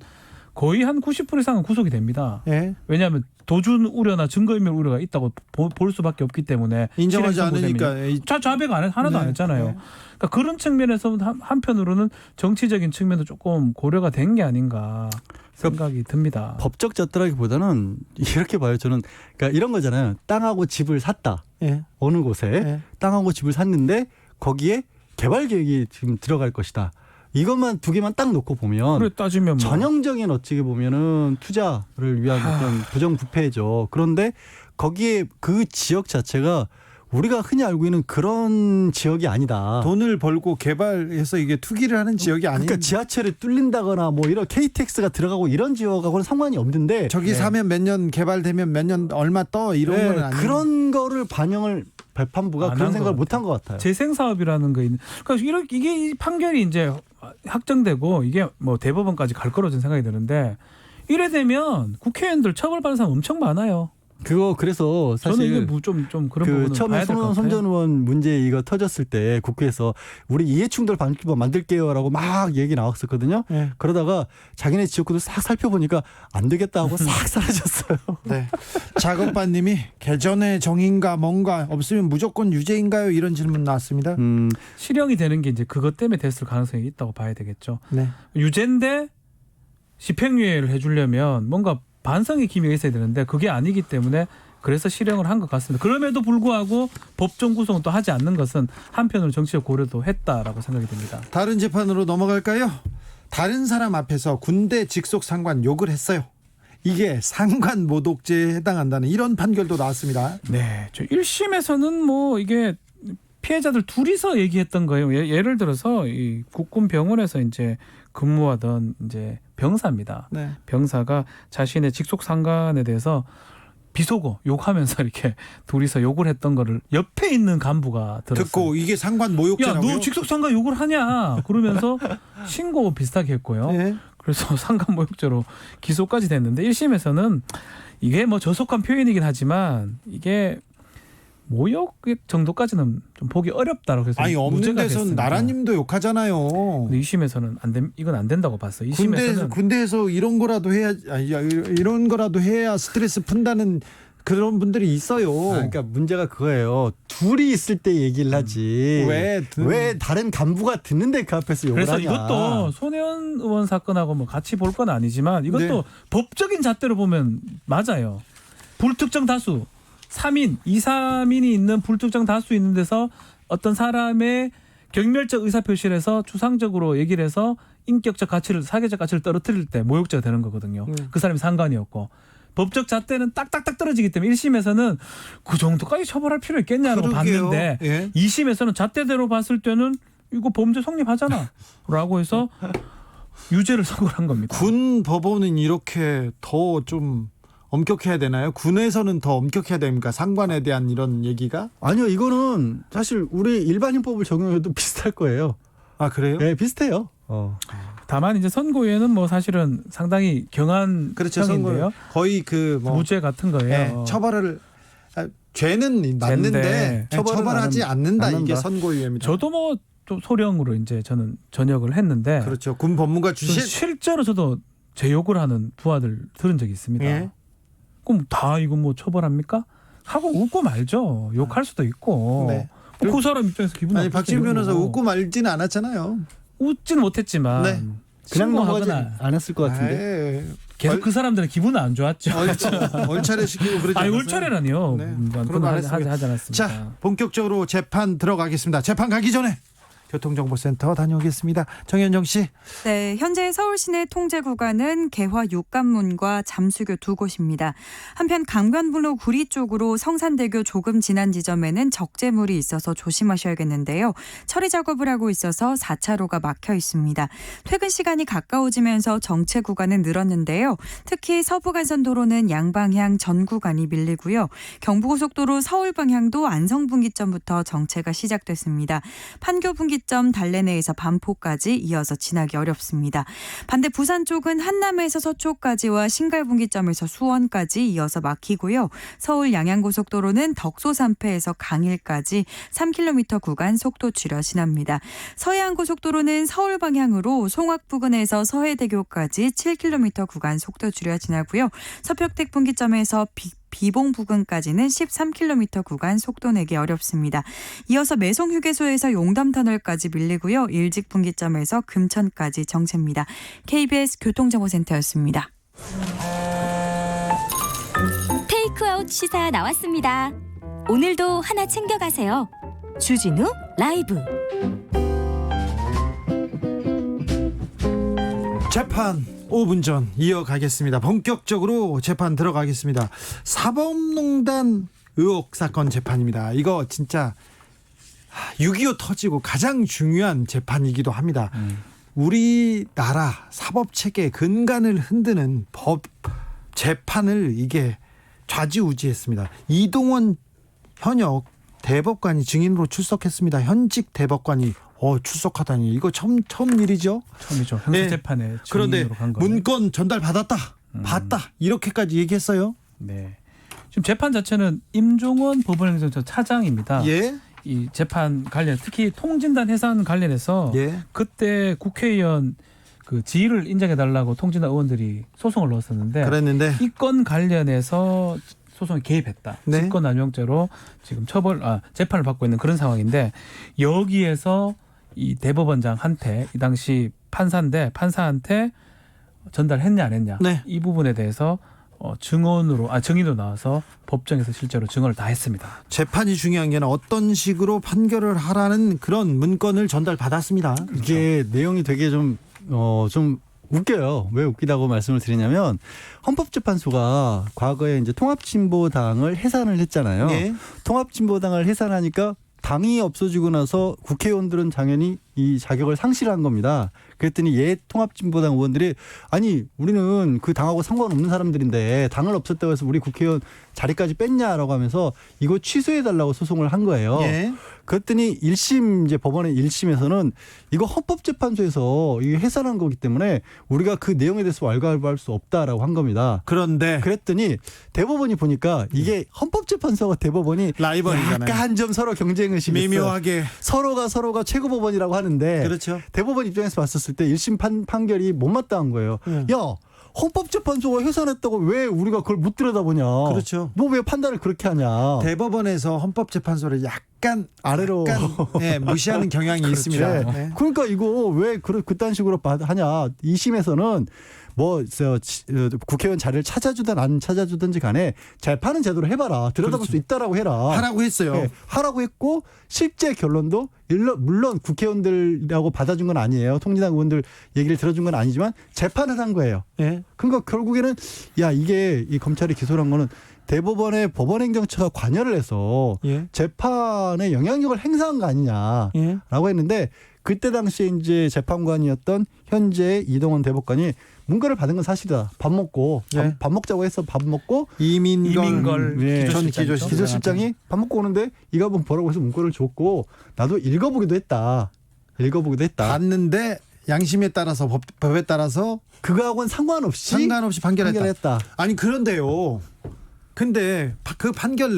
거의 한 90% 이상은 구속이 됩니다. 예. 왜냐하면 도준 우려나 증거인멸 우려가 있다고 볼 수밖에 없기 때문에 인정하지 실행 않으니까 자백 하나도 네. 안 했잖아요. 네. 그러니까 그런 측면에서 한편으로는 정치적인 측면도 조금 고려가 된 게 아닌가 생각이 듭니다. 법적 잣대라기보다는 이렇게 봐요. 저는 그러니까 이런 거잖아요. 땅하고 집을 샀다. 예. 어느 곳에 예. 땅하고 집을 샀는데 거기에 개발 계획이 지금 들어갈 것이다. 이것만 두 개만 딱 놓고 보면 그래 따지면 뭐. 전형적인 어찌게 보면은 투자를 위한 어떤 부정부패죠. 그런데 거기에 그 지역 자체가 우리가 흔히 알고 있는 그런 지역이 아니다. 돈을 벌고 개발해서 이게 투기를 하는 지역이 아닌. 그러니까 지하철이 뚫린다거나 뭐 이런 KTX가 들어가고 이런 지역하고는 상관이 없는데 저기 사면 몇 년 개발되면 몇 년 얼마 떠 이런 네, 건 아니에요. 그런 거를 반영을 재판부가 안 그런 한 생각을 것 못 한 것 같아요. 재생 사업이라는 거 있는. 그러니까 이게 이 판결이 이제 확정되고 이게 뭐 대법원까지 갈 거로 저는 생각이 드는데 이래 되면 국회의원들 처벌받는 사람 엄청 많아요. 그래서 사실 저는 이게 좀 그런 부분은 처음에 봐야 될 것 같아요. 손 전 의원 문제 이거 터졌을 때 국회에서 우리 이해충돌 방지법 만들게요라고 막 얘기 나왔었거든요. 네. 그러다가 자기네 지역구도 싹 살펴보니까 안 되겠다 하고 싹 사라졌어요. 네. 작업반님이 개전의 정의인가 뭔가 없으면 무조건 유죄인가요? 이런 질문 나왔습니다. 실형이 되는 게 이제 그것 때문에 됐을 가능성이 있다고 봐야 되겠죠. 네. 유죄인데 집행유예를 해주려면 뭔가 반성의 기미가 있어야 되는데 그게 아니기 때문에 그래서 실형을 한 것 같습니다. 그럼에도 불구하고 법정 구속은 또 하지 않는 것은 한편으로 정치적 고려도 했다라고 생각이 듭니다. 다른 재판으로 넘어갈까요? 다른 사람 앞에서 군대 직속 상관 욕을 했어요. 이게 상관 모독죄에 해당한다는 이런 판결도 나왔습니다. 네, 저 1심에서는 뭐 이게 피해자들 둘이서 얘기했던 거예요. 예를 들어서 이 국군 병원에서 이제 근무하던 이제 병사입니다. 네. 병사가 자신의 직속 상관에 대해서 비속어 욕하면서 이렇게 둘이서 욕을 했던 거를 옆에 있는 간부가 들었어요. 듣고 이게 상관 야, 모욕죄라고요? 너 직속 상관 욕을 하냐? 그러면서 신고 비슷하게 했고요. 네. 그래서 상관 모욕죄로 기소까지 됐는데 1심에서는 이게 뭐 저속한 표현이긴 하지만 이게 모욕 정도까지는 좀 보기 어렵다라고 해서 아니 없는 무죄가 데선 됐습니다. 나라님도 욕하잖아요. 근데 2심에서는 이건 안 된다고 봤어요. 2심에서는 군대에서 이런 거라도 해야 이런 거라도 해야 스트레스 푼다는 그런 분들이 있어요. 그러니까 문제가 그거예요. 둘이 있을 때 얘기를 하지. 왜 다른 간부가 듣는데 그 앞에서 욕을 그래서 하냐. 이것도 손혜원 의원 사건하고 뭐 같이 볼 건 아니지만 이것도 네. 법적인 잣대로 보면 맞아요. 불특정 다수 3인, 2, 3인이 있는 불특정 다수 있는 데서 어떤 사람의 경멸적 의사표시를 해서 추상적으로 얘기를 해서 인격적 가치를 사회적 가치를 떨어뜨릴 때 모욕죄가 되는 거거든요. 그 사람이 상관이었고 법적 잣대는 딱딱딱 떨어지기 때문에 1심에서는 그 정도까지 처벌할 필요 있겠냐고 그러게요. 봤는데 예. 2심에서는 잣대대로 봤을 때는 이거 범죄 성립하잖아 라고 해서 유죄를 선고한 겁니다. 군 법원은 이렇게 더 좀 엄격해야 되나요? 군에서는 더 엄격해야 됩니까? 상관에 대한 이런 얘기가? 아니요, 이거는 사실 우리 일반인법을 적용해도 비슷할 거예요. 아 그래요? 네, 비슷해요. 다만 이제 선고유예는 뭐 사실은 상당히 경한 그렇죠. 형인데요. 선고 거의 그 뭐 무죄 같은 거예요. 처벌을 죄는 맞는데 처벌하지 않는다. 이게 선고유예입니다. 저도 뭐 좀 소령으로 이제 저는 전역을 했는데 그렇죠. 군 법무관 출신. 실제로 저도 제 욕을 하는 부하들 들은 적이 있습니다. 예. 그럼 다 이거 뭐 처벌합니까? 하고 웃고 말죠. 욕할 수도 있고. 네. 그 사람 입장에서 기분 아니 나쁘죠. 박지훈 변호사 이러고. 웃고 말지는 않았잖아요. 웃지는 못했지만 네. 그냥 넘어가지 신고하거나 않았을 것 같은데. 아이, 계속 그 사람들은 기분은 안 좋았죠. 얼차례 시키고 그러지 아니 않았어요? 올차례라니요. 네. 그건 그런 거 안 했습니다. 하지 않았습니다. 자, 본격적으로 재판 들어가겠습니다. 재판 가기 전에 교통정보센터 다녀오겠습니다. 정현정 씨. 네, 현재 서울 시내 통제 구간은 개화 육관문과 잠수교 두 곳입니다. 한편 강변북로 구리 쪽으로 성산대교 조금 지난 지점에는 적재물이 있어서 조심하셔야겠는데요. 처리 작업을 하고 있어서 4차로가 막혀 있습니다. 퇴근 시간이 가까워지면서 정체 구간은 늘었는데요. 특히 서부간선도로는 양방향 전 구간이 밀리고요. 경부고속도로 서울 방향도 안성분기점부터 정체가 시작됐습니다. 판교분기점 달래내에서 반포까지 이어서 지나기 어렵습니다. 반대 부산 쪽은 한남에서 서초까지와 신갈분기점에서 수원까지 이어서 막히고요. 서울 양양고속도로는 덕소3패에서 강일까지 3km 구간 속도 줄여 지납니다. 서해안고속도로는 서울 방향으로 송악 부근에서 서해대교까지 7km 구간 속도 줄여 지나고요. 서평택 분기점에서 비봉 부근까지는 13km 구간 속도 내기 어렵습니다. 이어서 매송휴게소에서 용담터널까지 밀리고요. 일직 분기점에서 금천까지 정체입니다. KBS 교통정보센터였습니다. 테이크아웃 시사 나왔습니다. 오늘도 하나 챙겨가세요. 주진우 라이브. 재판 5분 전 이어가겠습니다. 본격적으로 재판 들어가겠습니다. 사법농단 의혹 사건 재판입니다. 이거 진짜 6.25 터지고 가장 중요한 재판이기도 합니다. 우리나라 사법체계 근간을 흔드는 법 재판을 이게 좌지우지했습니다. 이동원 현역 대법관이 증인으로 출석했습니다. 현직 대법관이 출석하다니 이거 처음 일이죠. 처음이죠. 형사재판에 그런데 증인으로 간 거예요. 문건 전달 받았다. 봤다. 이렇게까지 얘기했어요. 네. 지금 재판 자체는 임종원 법원행정처 차장입니다. 예. 이 재판 관련 특히 통진단 해산 관련해서 예. 그때 국회의원 그 지위를 인정해 달라고 통진단 의원들이 소송을 넣었었는데 그랬는데 이 건 관련해서 소송에 개입했다. 네. 직권남용죄로 지금 재판을 받고 있는 그런 상황인데 여기에서 이 대법원장한테 이 당시 판사한테 전달했냐 안 했냐 네. 이 부분에 대해서 증인으로 나와서 법정에서 실제로 증언을 다 했습니다. 재판이 중요한 게 어떤 식으로 판결을 하라는 그런 문건을 전달받았습니다. 이게 내용이 되게 좀 웃겨요. 왜 웃기다고 말씀을 드리냐면 헌법재판소가 과거에 이제 통합진보당을 해산을 했잖아요. 예. 통합진보당을 해산하니까 당이 없어지고 나서 국회의원들은 당연히 이 자격을 상실한 겁니다. 그랬더니 옛 통합진보당 의원들이 아니 우리는 그 당하고 상관없는 사람들인데 당을 없앴다고 해서 우리 국회의원 자리까지 뺐냐라고 하면서 이거 취소해달라고 소송을 한 거예요. 예. 그랬더니 1심 이제 법원의 1심에서는 이거 헌법재판소에서 이게 해산한 거기 때문에 우리가 그 내용에 대해서 왈가왈부할 수 없다라고 한 겁니다. 그런데 그랬더니 대법원이 보니까 이게 헌법재판소와 대법원이 라이벌이잖아요. 약간 좀 서로 경쟁의식이 있어요. 미묘하게. 서로가 최고법원이라고 하는데 그렇죠. 대법원 입장에서 봤었을 때 1심 판결이 못마땅한 거예요. 야 헌법재판소가 해산했다고 왜 우리가 그걸 못 들여다보냐. 그렇죠. 너 왜 판단을 그렇게 하냐. 대법원에서 헌법재판소를 약간 아래로 예, 무시하는 경향이 있습니다. 그렇죠. 네. 그러니까 이거 왜 그딴 식으로 하냐. 2심에서는 국회의원 자리를 찾아주든 안 찾아주든지 간에 재판은 제대로 해봐라. 들여다볼 수 있다라고 해라. 하라고 했어요. 네, 하라고 했고 실제 결론도 물론 국회의원들이라고 받아준 건 아니에요. 통진당 의원들 얘기를 들어준 건 아니지만 재판을 한 거예요. 예. 그러니까 결국에는 이게 이 검찰이 기소를 한 거는 대법원의 법원행정처가 관여를 해서 예. 재판에 영향력을 행사한 거 아니냐라고 예. 했는데 그때 당시에 이제 재판관이었던 현재 이동원 대법관이 문건을 받은 건 사실이다. 밥 먹고 예. 밥 먹자고 해서 밥 먹고 이민걸 전 기조실장이죠. 기조실장이 밥 먹고 오는데 이거 한번 보라고 해서 문건을 줬고 나도 읽어보기도 했다. 봤는데 양심에 따라서 법에 따라서 그거하고는 상관없이 판결했다. 판결했다. 아니 그런데요. 근데 그 판결한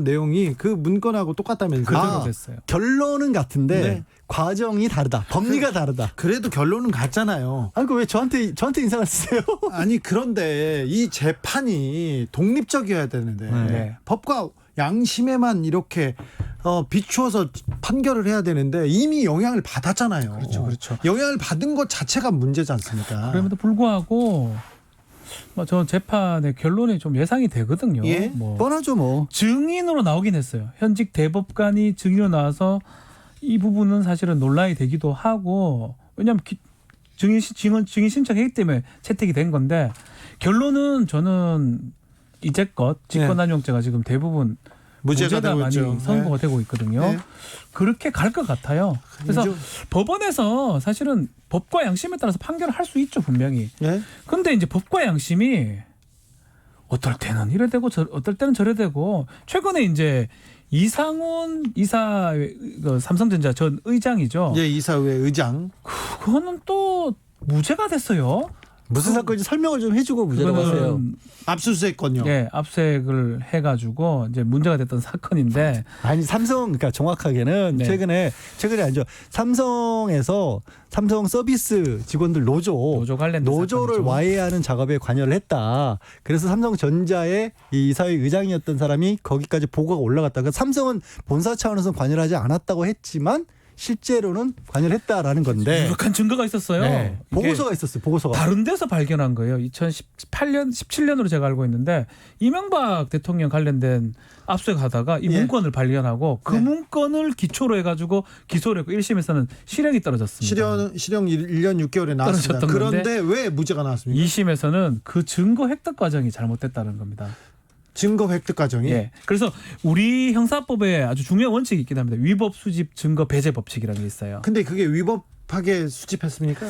내용이 그 문건하고 똑같다면서요. 그대로 됐어요. 결론은 같은데 네. 과정이 다르다. 법리가 다르다. 그래도 결론은 같잖아요. 아니 왜 저한테 인상을 쓰세요? 아니 그런데 이 재판이 독립적이어야 되는데 네. 법과 양심에만 이렇게 비추어서 판결을 해야 되는데 이미 영향을 받았잖아요. 그렇죠. 영향을 받은 것 자체가 문제지 않습니까? 그럼에도 불구하고 저 재판의 결론이 좀 예상이 되거든요. 예? 뻔하죠 뭐. 증인으로 나오긴 했어요. 현직 대법관이 증인으로 나와서 이 부분은 사실은 논란이 되기도 하고 왜냐하면 증인 신청했기 때문에 채택이 된 건데 결론은 저는 이제껏 직권남용죄가 지금 대부분 무죄가 되고 많이 있죠. 선고가 되고 있거든요. 네. 그렇게 갈 것 같아요. 그래서 법원에서 사실은 법과 양심에 따라서 판결을 할 수 있죠 분명히. 예? 근데 이제 법과 양심이 어떨 때는 이래 되고 어떨 때는 저래 되고 최근에 이제 이상훈 삼성전자 전 의장이죠. 예, 이사회 의장. 그거는 또 무죄가 됐어요. 무슨 사건인지 설명을 좀 해주고 무죄라고 하세요. 압수수색건요. 예, 압수수색을 해가지고 이제 문제가 됐던 사건인데 아니 그러니까 정확하게는 네. 최근에 아니죠. 삼성에서 삼성 서비스 직원들 노조 관련된 노조를 사건이죠. 와해하는 작업에 관여를 했다. 그래서 삼성전자의 이 이사회 의장이었던 사람이 거기까지 보고가 올라갔다가 삼성은 본사 차원에서 관여를 하지 않았다고 했지만 실제로는 관여를 했다라는 건데 유력한 증거가 있었어요. 네. 보고서가 있었어요. 보고서가. 다른 데서 발견한 거예요. 2018년, 17년으로 제가 알고 있는데 이명박 대통령 관련된 압수수색하다가 이 예. 문건을 발견하고 그 네. 문건을 기초로 해가지고 기소를 했고 1심에서는 실형이 떨어졌습니다. 실형 1년 6개월에 나왔습니다. 떨어졌던 그런데 왜 무죄가 나왔습니까? 2심에서는 그 증거 획득 과정이 잘못됐다는 겁니다. 증거 획득 과정이. 예. 그래서 우리 형사법에 아주 중요한 원칙이 있긴 합니다. 위법 수집 증거 배제 법칙이라는 게 있어요. 근데 그게 위법하게 수집했습니까?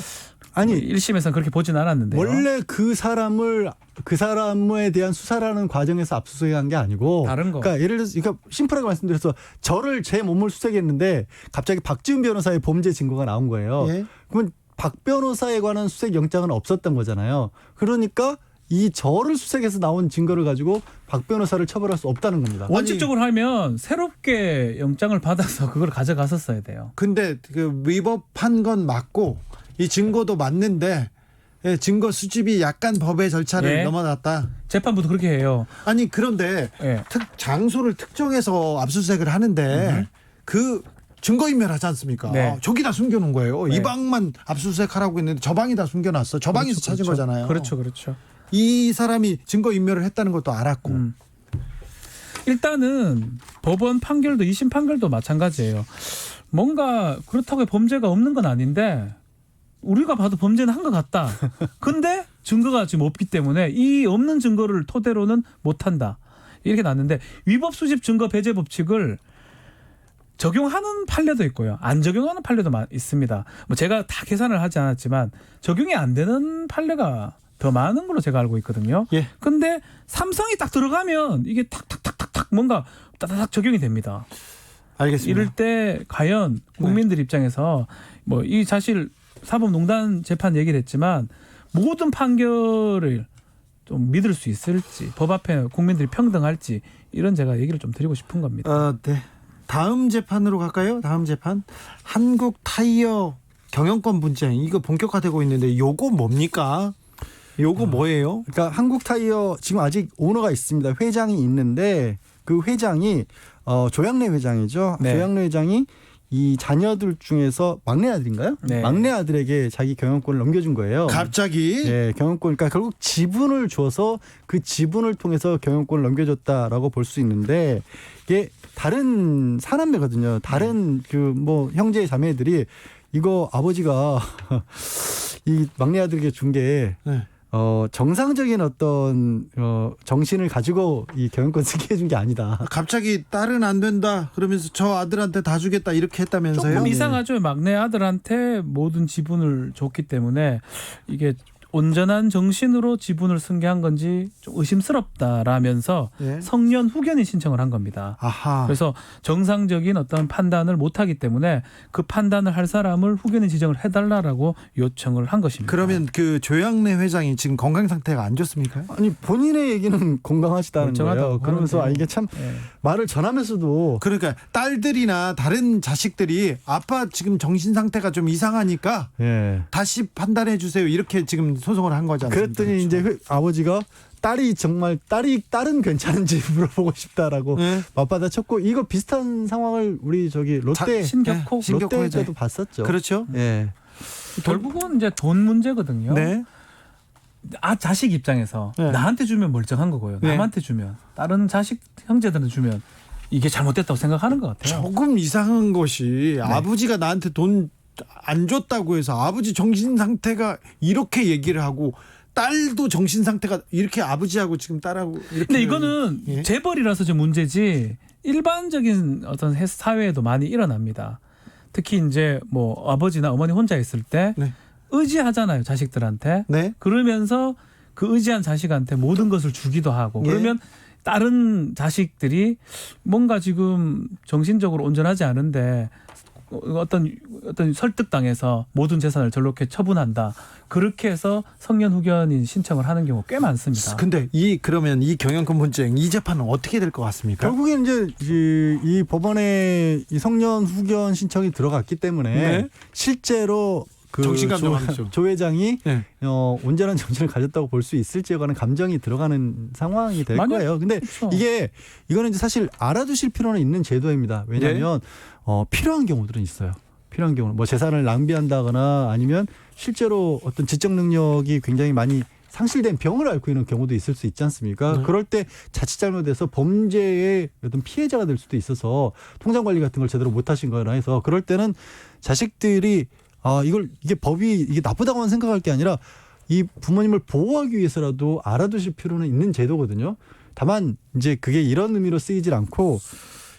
아니 1심에서는 그렇게 보진 않았는데요. 원래 그 사람에 대한 수사라는 과정에서 압수수색한 게 아니고 다른 거. 그러니까 예를 들어서 그러니까 심플하게 말씀드려서 제 몸을 수색했는데 갑자기 박지훈 변호사의 범죄 증거가 나온 거예요. 예. 그러면 박 변호사에 관한 수색 영장은 없었던 거잖아요. 그러니까 이 저를 수색해서 나온 증거를 가지고 박 변호사를 처벌할 수 없다는 겁니다. 원칙적으로 하면 새롭게 영장을 받아서 그걸 가져갔었어야 돼요. 근데 그 위법한 건 맞고 이 증거도 맞는데 예, 증거 수집이 약간 법의 절차를 예. 넘어갔다. 재판부도 그렇게 해요. 아니 그런데 예. 장소를 특정해서 압수수색을 하는데 그 증거인멸하지 않습니까? 네. 저기다 숨겨놓은 거예요. 네. 이 방만 압수수색하라고 했는데 저 방에다 숨겨놨어. 저 방에서 찾은 거잖아요. 그렇죠, 그렇죠. 이 사람이 증거인멸을 했다는 것도 알았고. 일단은 법원 판결도 2심 판결도 마찬가지예요. 뭔가 그렇다고 범죄가 없는 건 아닌데 우리가 봐도 범죄는 한 것 같다. 근데 증거가 지금 없기 때문에 이 없는 증거를 토대로는 못한다. 이렇게 났는데 위법 수집 증거 배제 법칙을 적용하는 판례도 있고요. 안 적용하는 판례도 있습니다. 뭐 제가 다 계산을 하지 않았지만 적용이 안 되는 판례가 더 많은 걸로 제가 알고 있거든요. 예. 근데 삼성이 딱 들어가면 이게 탁탁탁탁탁 뭔가 따다닥 적용이 됩니다. 알겠습니다. 이럴 때 과연 국민들 입장에서 뭐 이 사실 사법농단 재판 얘기를 했지만 모든 판결을 좀 믿을 수 있을지 법 앞에 국민들이 평등할지 이런 제가 얘기를 좀 드리고 싶은 겁니다. 네. 다음 재판으로 갈까요? 다음 재판 한국 타이어 경영권 분쟁 이거 본격화되고 있는데 요거 뭡니까? 요거 뭐예요? 그러니까 한국 타이어 지금 아직 오너가 있습니다. 회장이 있는데 그 회장이 조양래 회장이죠. 네. 조양래 회장이 이 자녀들 중에서 막내 아들인가요? 네. 막내 아들에게 자기 경영권을 넘겨준 거예요. 갑자기 네, 경영권, 그러니까 결국 지분을 줘서 그 지분을 통해서 경영권을 넘겨줬다라고 볼 수 있는데 이게 다른 사남매거든요. 다른 그 뭐 형제 자매들이 이거 아버지가 이 막내 아들에게 준 게 네. 정상적인 어떤 정신을 가지고 이 경영권 쓰게 해준 게 아니다. 갑자기 딸은 안 된다 그러면서 저 아들한테 다 주겠다 이렇게 했다면서요? 조금 이상하죠. 막내 아들한테 모든 지분을 줬기 때문에 이게 온전한 정신으로 지분을 승계한 건지 좀 의심스럽다라면서 예. 성년 후견인 신청을 한 겁니다. 아하. 그래서 정상적인 어떤 판단을 못하기 때문에 그 판단을 할 사람을 후견인 지정을 해달라라고 요청을 한 것입니다. 그러면 그 조양래 회장이 지금 건강 상태가 안 좋습니까? 아니 본인의 얘기는 건강하시다는 멀쩡하다고 거예요. 그러면서 하는데요. 이게 참 예. 말을 전하면서도 그러니까 딸들이나 다른 자식들이 아빠 지금 정신 상태가 좀 이상하니까 예. 다시 판단해 주세요 이렇게 지금 소송을 한 거지 않습니까? 그랬더니 이제 아버지가 딸은 괜찮은지 물어보고 싶다라고 네. 맞받아쳤고 이거 비슷한 상황을 우리 저기 롯데 신격호 신격호 롯데 회장. 때도 봤었죠. 그렇죠. 예. 결국은 이제 돈 문제거든요. 네. 자식 입장에서 네. 나한테 주면 멀쩡한 거고요. 네. 남한테 주면 다른 자식 형제들한테 주면 이게 잘못됐다고 생각하는 것 같아요. 조금 이상한 것이 아버지가 나한테 돈 안 줬다고 해서 아버지 정신 상태가 이렇게 얘기를 하고 딸도 정신 상태가 이렇게 아버지하고 지금 딸하고 이렇게. 근데 이거는 예. 재벌이라서 좀 문제지 일반적인 어떤 사회에도 많이 일어납니다. 특히 이제 뭐 아버지나 어머니 혼자 있을 때 네. 의지하잖아요, 자식들한테. 네. 그러면서 그 의지한 자식한테 모든 것을 주기도 하고 예. 그러면 다른 자식들이 뭔가 지금 정신적으로 온전하지 않은데 어떤 설득당해서 모든 재산을 저렇게 처분한다. 그렇게 해서 성년 후견인 신청을 하는 경우 꽤 많습니다. 근데 그러면 이 경영권 분쟁 이 재판은 어떻게 될 것 같습니까? 결국엔 이제 이 법원에 이 성년 후견 신청이 들어갔기 때문에 네. 실제로 그 정신감정하죠. 조 회장이 네. 온전한 정신을 가졌다고 볼 수 있을지에 관한 감정이 들어가는 상황이 될 만약- 거예요. 근데 그렇죠. 이거는 이제 사실 알아두실 필요는 있는 제도입니다. 왜냐하면 필요한 경우들은 있어요. 필요한 경우 뭐 재산을 낭비한다거나 아니면 실제로 어떤 지적 능력이 굉장히 많이 상실된 병을 앓고 있는 경우도 있을 수 있지 않습니까? 네. 그럴 때 자칫 잘못해서 범죄의 어떤 피해자가 될 수도 있어서 통장 관리 같은 걸 제대로 못 하신 거나 해서 그럴 때는 자식들이 이게 법이 이게 나쁘다고만 생각할 게 아니라 이 부모님을 보호하기 위해서라도 알아두실 필요는 있는 제도거든요. 다만 이제 그게 이런 의미로 쓰이질 않고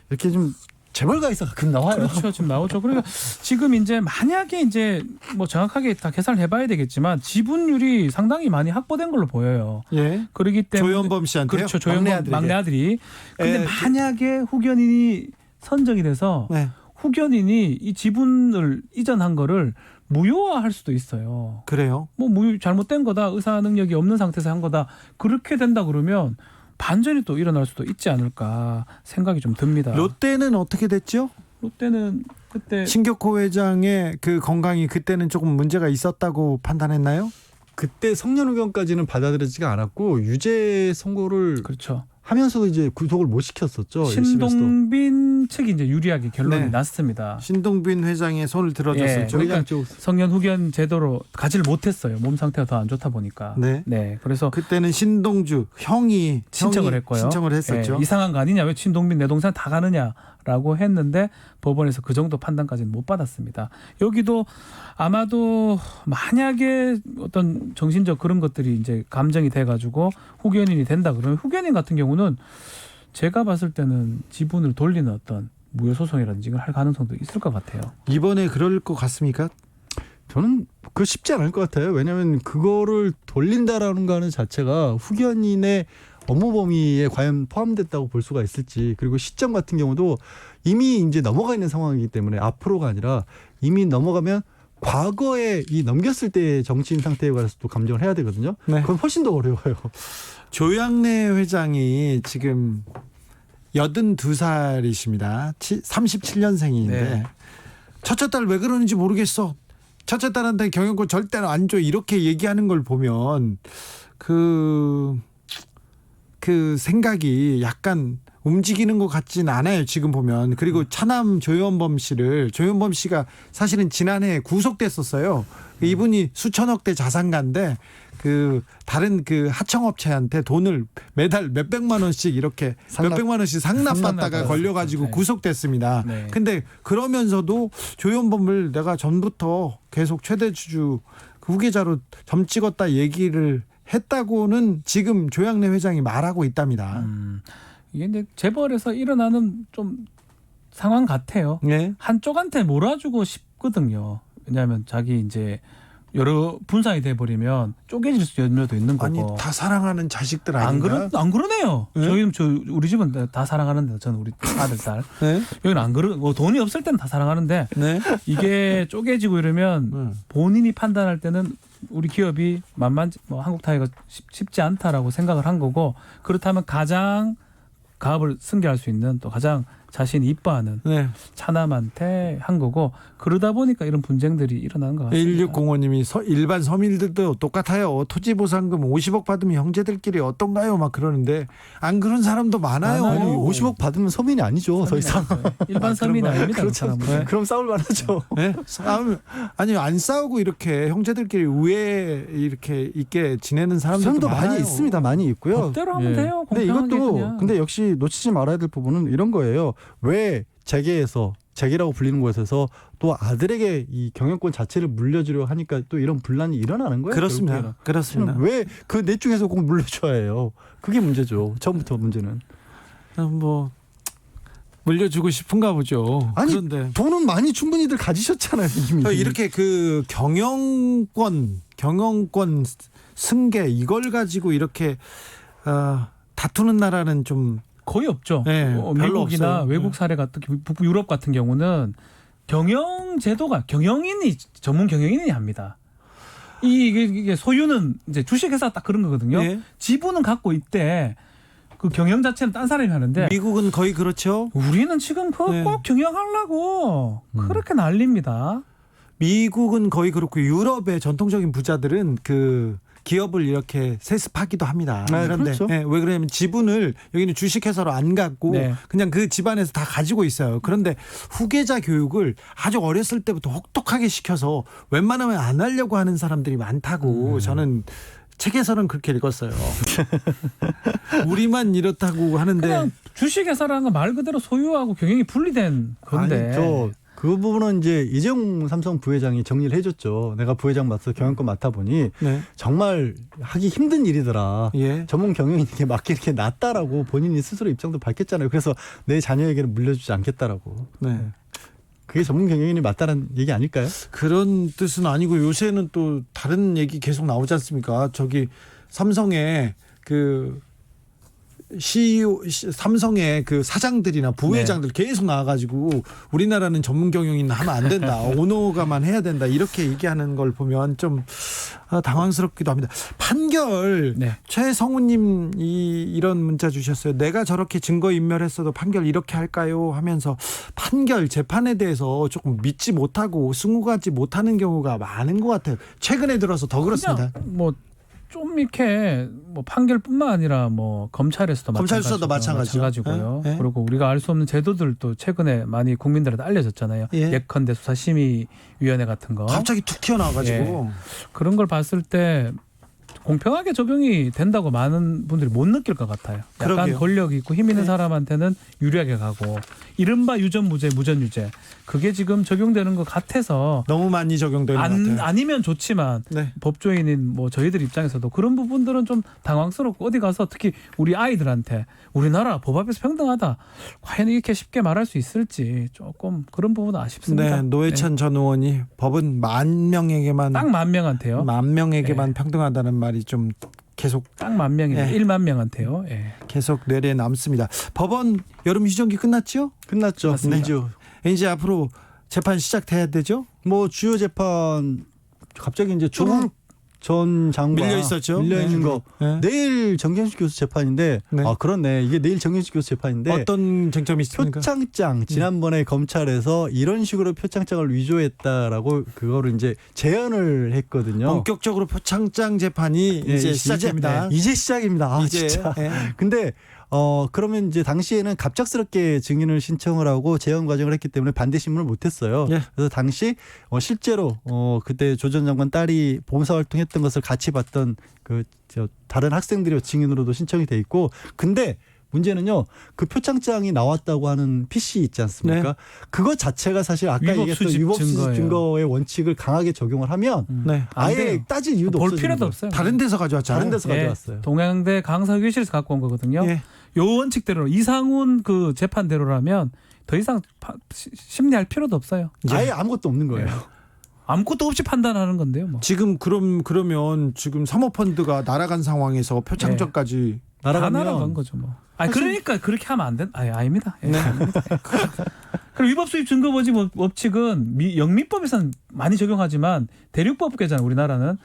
이렇게 좀 재벌가에서 가끔 나와요. 그렇죠. 지금 나오죠. 그러니까 지금 이제 만약에 이제 뭐 정확하게 다 계산을 해봐야 되겠지만 지분율이 상당히 많이 확보된 걸로 보여요. 예. 그러기 때문에 조현범 씨한테 그렇죠. 조현범 막내 아들이. 근데 에, 만약에 후견인이 선정이 돼서 네. 후견인이 이 지분을 이전한 거를 무효화할 수도 있어요. 그래요? 뭐 잘못된 거다, 의사 능력이 없는 상태에서 한 거다, 그렇게 된다 그러면 반전이 또 일어날 수도 있지 않을까 생각이 좀 듭니다. 롯데는 어떻게 됐죠? 롯데는 그때 신격호 회장의 그 건강이 그때는 조금 문제가 있었다고 판단했나요? 그때 성년 의견까지는 받아들여지가 않았고 유죄 선고를 그렇죠. 하면서도 이제 구속을 못 시켰었죠. 1심에서도. 신동빈 측이 이제 유리하게 결론이 네. 났습니다. 신동빈 회장의 손을 들어줬었죠. 그러니까 회장 쪽 성년 후견 제도로 가지를 못했어요. 몸 상태가 더 안 좋다 보니까. 네. 그래서 그때는 신동주 형이 신청을 했고요. 신청을 했었죠. 예, 이상한 거 아니냐, 왜 신동빈 내 동생 다 가느냐라고 했는데 법원에서 그 정도 판단까지는 못 받았습니다. 여기도 아마도 만약에 어떤 정신적 그런 것들이 이제 감정이 돼가지고 후견인이 된다 그러면 후견인 같은 경우는 제가 봤을 때는 지분을 돌리는 어떤 무효 소송이라든지 이걸 할 가능성도 있을 것 같아요. 이번에 그럴 것 같습니까? 저는 그거 쉽지 않을 것 같아요. 왜냐하면 그거를 돌린다라는 거는 자체가 후견인의 업무 범위에 과연 포함됐다고 볼 수가 있을지, 그리고 시점 같은 경우도 이미 이제 넘어가 있는 상황이기 때문에 앞으로가 아니라 이미 넘어가면 과거에 이 넘겼을 때의 정치인 상태에 관해서 또 감정을 해야 되거든요. 네. 그건 훨씬 더 어려워요. 조양래 회장이 지금 82살이십니다. 37년생인데 네. 첫째 딸 왜 그러는지 모르겠어. 첫째 딸한테 경영권 절대로 안 줘. 이렇게 얘기하는 걸 보면 그 생각이 약간 움직이는 것 같진 않아요. 지금 보면. 그리고 차남 조현범 씨가 사실은 지난해 구속됐었어요. 이분이 수천억대 자산가인데 그 다른 그 하청업체한테 돈을 매달 몇백만 원씩 이렇게 몇백만 원씩 상납받다가 걸려가지고 네. 구속됐습니다. 네. 근데 그러면서도 조현범을 내가 전부터 계속 최대 주주 후계자로 점 찍었다 얘기를 했다고는 지금 조양래 회장이 말하고 있답니다. 이게 이제 재벌에서 일어나는 좀 상황 같아요. 네. 한쪽한테 몰아주고 싶거든요. 왜냐하면 자기 이제 여러 분산이 돼버리면 쪼개질 수 염려도 있는 아니 거고. 다 사랑하는 자식들 안 아닌가? 그러네요. 네? 우리 집은 다 사랑하는데, 저는 우리 아들 딸. 네. 여기는 안 뭐 돈이 없을 때는 다 사랑하는데 네. 이게 쪼개지고 이러면 본인이 판단할 때는 우리 기업이 한국 타이가 쉽지 않다라고 생각을 한 거고, 그렇다면 가장 가업을 승계할 수 있는 또 가장 자신이 이뻐하는 네. 차남한테 한 거고, 그러다 보니까 이런 분쟁들이 일어나는 것 같습니다. 1605님이 일반 서민들도 똑같아요. 토지보상금 50억 받으면 형제들끼리 어떤가요? 막 그러는데 안 그런 사람도 많아요. 많아요. 아니 50억 받으면 서민이 아니죠. 더 이상. 일반 서민이 아닙니다. 그 그렇죠. 사람은. 그럼 싸울 만하죠. 네? 안 싸우고 이렇게 형제들끼리 우애 이렇게 있게 지내는 사람들도 사람도 많아요. 많이 있습니다. 많이 있고요. 법대로 하면 돼요. 근데 공평하게 이것도 그냥. 근데 역시 놓치지 말아야 될 부분은 이런 거예요. 왜 재계라고 불리는 곳에서 또 아들에게 이 경영권 자체를 물려주려 하니까 또 이런 분란이 일어나는 거예요. 그렇습니다. 그렇습니다. 왜 그 넷 중에서 꼭 물려줘야 해요? 그게 문제죠. 처음부터 문제는. 뭐 물려주고 싶은가 보죠. 아니, 그런데 돈은 많이 충분히들 가지셨잖아요. 이미. 이렇게 그 경영권 승계 이걸 가지고 이렇게 다투는 나라는 좀 거의 없죠. 네, 별로 미국이나 없어요. 외국 사례 같은 북부 유럽 같은 경우는 경영 제도가 전문 경영인이 합니다. 이게 소유는 이제 주식회사 딱 그런 거거든요. 네. 지분은 갖고 있대. 그 경영 자체는 딴 사람이 하는데 미국은 거의 그렇죠. 우리는 지금 그거 네. 꼭 경영하려고 그렇게 난립니다. 미국은 거의 그렇고 유럽의 전통적인 부자들은 그 기업을 이렇게 세습하기도 합니다. 네, 그런데 그렇죠. 왜 그러냐면 지분을 여기는 주식회사로 안 갖고 네. 그냥 그 집안에서 다 가지고 있어요. 그런데 후계자 교육을 아주 어렸을 때부터 혹독하게 시켜서 웬만하면 안 하려고 하는 사람들이 많다고 저는 책에서는 그렇게 읽었어요. 우리만 이렇다고 하는데 그냥 주식회사라는 건 말 그대로 소유하고 경영이 분리된 건데. 아니, 그 부분은 이제 이재용 삼성 부회장이 정리를 해줬죠. 내가 부회장 맡아서 경영권 맡아보니 네. 정말 하기 힘든 일이더라. 예. 전문 경영인에게 맡기는 게 낫다라고 본인이 스스로 입장도 밝혔잖아요. 그래서 내 자녀에게는 물려주지 않겠다라고. 네. 그게 전문 경영인이 맞다는 얘기 아닐까요? 그런 뜻은 아니고 요새는 또 다른 얘기 계속 나오지 않습니까? 저기 삼성에 그 CEO, 삼성의 그 사장들이나 부회장들 계속 나와가지고 우리나라는 전문 경영인 하면 안 된다. 오너가만 해야 된다. 이렇게 얘기하는 걸 보면 좀 당황스럽기도 합니다. 판결 네. 최성우님 이런 문자 주셨어요. 내가 저렇게 증거인멸했어도 판결 이렇게 할까요? 하면서 판결 재판에 대해서 조금 믿지 못하고 승우하지 못하는 경우가 많은 것 같아요. 최근에 들어서 더 그렇습니다. 뭐 좀 이렇게 뭐 판결뿐만 아니라 뭐 검찰에서도 검찰 수사도 마찬가지고요. 네. 그리고 우리가 알 수 없는 제도들도 최근에 많이 국민들한테 알려졌잖아요. 예. 예컨대 수사심의위원회 같은 거. 갑자기 툭 튀어나와가지고 그런 걸 봤을 때 공평하게 적용이 된다고 많은 분들이 못 느낄 것 같아요. 약간 그러게요. 권력 있고 힘 있는 네. 사람한테는 유리하게 가고 이른바 유전무죄, 무전유죄 그게 지금 적용되는 것 같아서 너무 많이 적용되는 것 같아요. 아니면 좋지만 네. 법조인인 뭐 저희들 입장에서도 그런 부분들은 좀 당황스럽고 어디 가서 특히 우리 아이들한테 우리나라 법 앞에서 평등하다 과연 이렇게 쉽게 말할 수 있을지 조금 그런 부분은 아쉽습니다. 네, 노회찬 전 의원이 법은 만 명에게만 딱 10,000명한테요. 만 명에게만 평등하다는 말이 좀 계속 딱 10,000명이 네. 10,000명한테요. 예. 계속 뇌리에 남습니다. 법원 여름 휴전기 끝났죠? 끝났죠. 맞습니다. 이제 앞으로 재판 시작돼야 되죠? 뭐 주요 재판 갑자기 이제 조국 전 장관 밀려 있었죠. 밀려 있는 네. 거 네. 내일 정경심 교수 재판인데 네. 아 그렇네 이게 내일 정경심 교수 재판인데 어떤 쟁점이 있습니까? 표창장 지난번에 검찰에서 이런 식으로 표창장을 위조했다라고 그거를 이제 재연을 했거든요. 본격적으로 표창장 재판이 예, 이제 시작됩니다. 이제 시작입니다. 아, 이제 진짜. 예. 근데 그러면 이제 당시에는 갑작스럽게 증인을 신청을 하고 재연 과정을 했기 때문에 반대 신문을 못했어요. 예. 그래서 당시 실제로 그때 조 전 장관 딸이 봉사활동했던 것을 같이 봤던 다른 학생들이 증인으로도 신청이 돼 있고, 근데 문제는요 그 표창장이 나왔다고 하는 PC 있지 않습니까? 네. 그거 자체가 사실 아까 위법 얘기했던 수집 위법 수집 증거예요. 증거의 원칙을 강하게 적용을 하면 네. 안 아예 돼요. 따질 이유도 볼 없어요. 필요도 없어요. 다른 데서 가져왔잖아요. 다른 데서 예, 가져왔어요. 동양대 강사교실에서 갖고 온 거거든요. 예. 요 원칙대로 이상훈 그 재판대로라면 더 이상 심리할 필요도 없어요. 아예 아무것도 없는 거예요. 아무것도 없이 판단하는 건데요. 뭐. 지금 그러면 지금 사모펀드가 날아간 상황에서 표창장까지 다 날아가면 날아간 거죠, 뭐. 아니 그러니까 그렇게 하면 안 된. 아닙니다. 예. 네. 그리고 위법 수입 증거 모집 법칙은 영미법에서는 많이 적용하지만 대륙법계잖아요. 우리나라는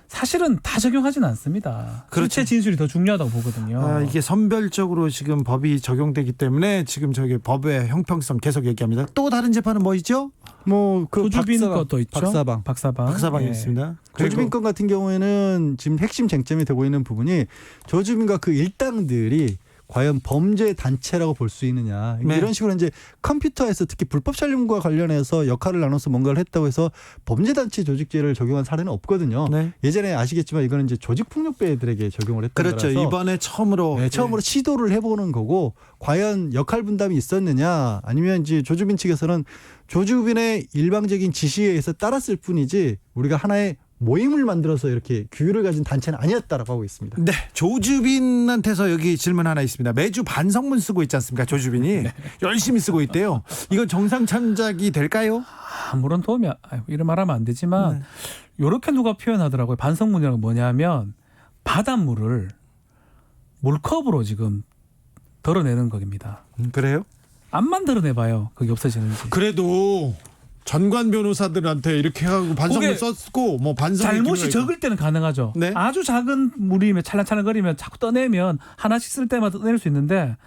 사실은 다 적용하지는 않습니다. 그렇죠. 실체 진술이 더 중요하다고 보거든요. 이게 선별적으로 지금 법이 적용되기 때문에 지금 저기 법의 형평성 계속 얘기합니다. 또 다른 재판은 뭐 있죠? 뭐그 조주빈 것도 있죠. 박사방. 박사방이 예. 있습니다. 조주빈 건 같은 경우에는 지금 핵심 쟁점이 되고 있는 부분이 조주빈과 그 일당들이 과연 범죄 단체라고 볼 수 있느냐. 네. 이런 식으로 이제 컴퓨터에서 특히 불법 촬영과 관련해서 역할을 나눠서 뭔가를 했다고 해서 범죄 단체 조직죄를 적용한 사례는 없거든요. 네. 예전에 아시겠지만 이거는 이제 조직폭력배들에게 적용을 했던 그렇죠. 거라서 이번에 처음으로 네, 처음으로 시도를 해보는 거고 과연 역할 분담이 있었느냐 아니면 이제 조주빈 측에서는 조주빈의 일방적인 지시에 의해서 따랐을 뿐이지 우리가 하나의 모임을 만들어서 이렇게 규율을 가진 단체는 아니었다라고 하고 있습니다. 네, 조주빈한테서 여기 질문 하나 있습니다. 매주 반성문 쓰고 있지 않습니까? 조주빈이 열심히 쓰고 있대요. 이건 정상 참작이 될까요? 아무런 도움이 이런 말하면 안 되지만 이렇게 누가 표현하더라고요. 반성문이라고 뭐냐면 바닷물을 물컵으로 지금 덜어내는 겁니다. 그래요? 암만 덜어내봐요. 그게 없어지는지. 그래도 전관 변호사들한테 이렇게 하고 반성문 그게 썼고 뭐 반성 잘못이 적을 때는 가능하죠. 네. 아주 작은 물이면 찰랑찰랑거리면 자꾸 떠내면 하나씩 쓸 때마다 떠낼 수 있는데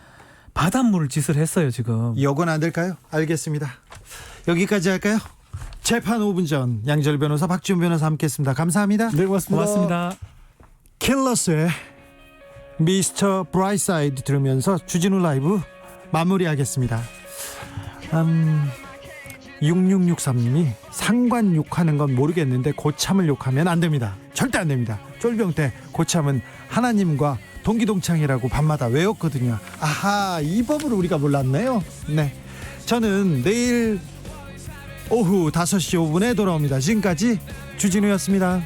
바닷물을 짓을 했어요 지금. 이건 안 될까요? 알겠습니다. 여기까지 할까요? 재판 5분 전 양절 변호사 박지훈 변호사 함께했습니다. 감사합니다. 네, 고맙습니다. 고맙습니다. 킬러스의 미스터 브라이트사이드 들으면서 주진우 라이브 마무리하겠습니다. 6663님이 상관 욕하는 건 모르겠는데 고참을 욕하면 안 됩니다. 절대 안 됩니다. 쫄병 때 고참은 하나님과 동기동창이라고 밤마다 외웠거든요. 아하, 이 법을 우리가 몰랐네요. 네, 저는 내일 오후 5시 5분에 돌아옵니다. 지금까지 주진우였습니다.